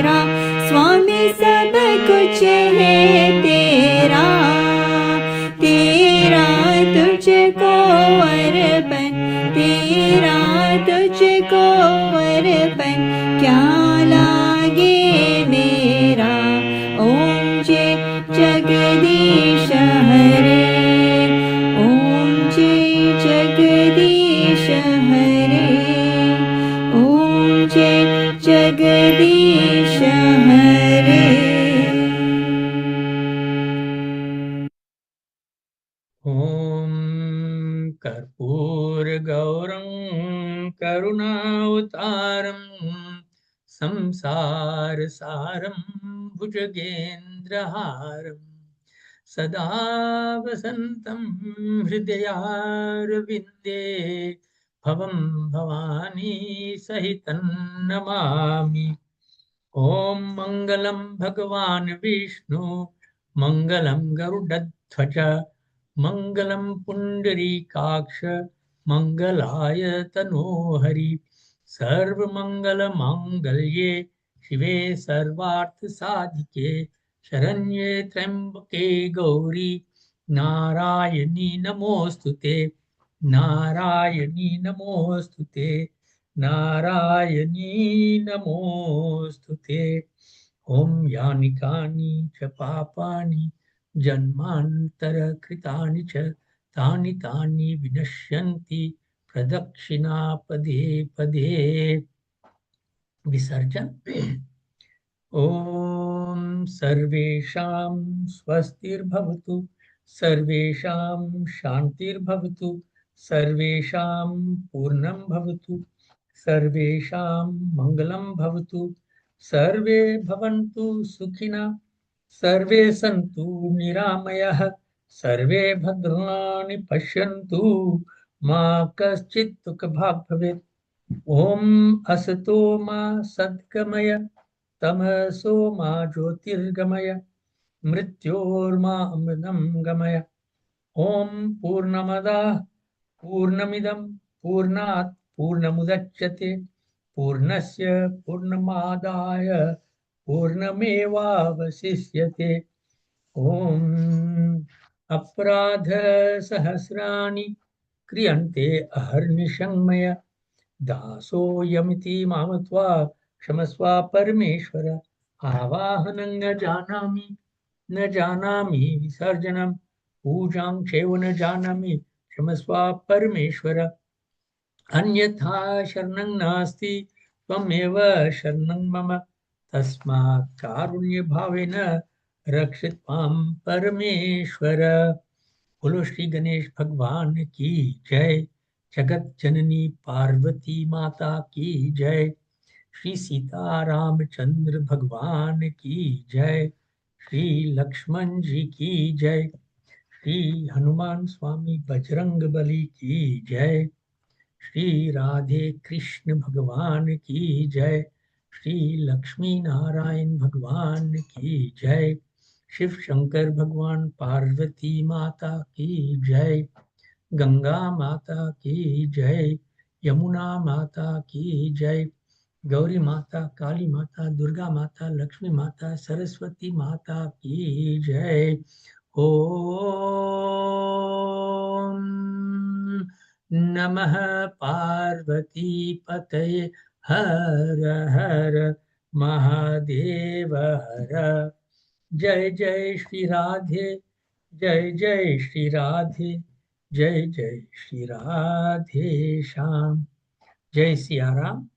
संसार सारं भुजगेन्द्रहारं सदा वसन्तं हृदयारविन्दे भवं भवानी सहितं नमामि। ॐ मङ्गलं भगवान् विष्णु मङ्गलं गरुडध्वज मङ्गलं पुण्डरीकाक्ष मङ्गलाय तनोहरि सर्वमङ्गलमाङ्गल्ये शिवे सर्वार्थसाधिके शरण्ये त्र्यम्बके गौरी नारायणी नमोऽस्तु ते नारायणी नमोऽस्तु ते नारायणी नमोऽस्तु ते। ॐ यानि कानि च पापानि जन्मान्तरकृतानि च तानि तानि विनश्यन्ति प्रदक्षिणापदे पदे। विसर्जन। ॐ सर्वेषां स्वस्तिर्भवतु सर्वेषां शान्तिर्भवतु सर्वेषां पूर्णं भवतु सर्वेषां मङ्गलं भवतु सर्वे भवन्तु सुखिनः सर्वे सन्तु निरामयः सर्वे भद्राणि पश्यन्तु मा कश्चित् दुःखभाग् भवेत्। ॐ असतो मा सद्गमय तमसो मा ज्योतिर्गमय मृत्योर्मा अमृतं गमय। ॐ पूर्णमदः पूर्णमिदं पूर्णात् पूर्णमुदच्यते पूर्णस्य पूर्णमादाय पूर्णमेवावशिष्यते। ॐ अपराधसहस्राणि क्रियन्ते अहर्निशं मया दासोऽयमिति मामत्वा क्षमस्व परमेश्वर। आवाहनं न जानामि विसर्जनं पूजां चैव न जानामि क्षमस्व परमेश्वर। अन्यथा शरणं नास्ति त्वमेव शरणं मम तस्मात् कारुण्यभावेन रक्षित्वां परमेश्वर। बोलो श्री गणेश भगवान की जय। जगत जननी पार्वती माता की जय। श्री सीता रामचंद्र भगवान की जय। श्री लक्ष्मण जी की जय। श्री हनुमान स्वामी बजरंग बली की जय। श्री राधे कृष्ण भगवान की जय। श्री लक्ष्मी नारायण भगवान की जय। शिव शंकर भगवान पार्वती माता की जय। गंगा माता की जय। यमुना माता की जय। गौरी माता काली माता दुर्गा माता लक्ष्मी माता सरस्वती माता की जय। ओम नमः पार्वती पतये हर हर महादेव हर। जय जय श्री राधे जय जय श्री राधे जय जय श्री राधे श्याम। जय सिया राम।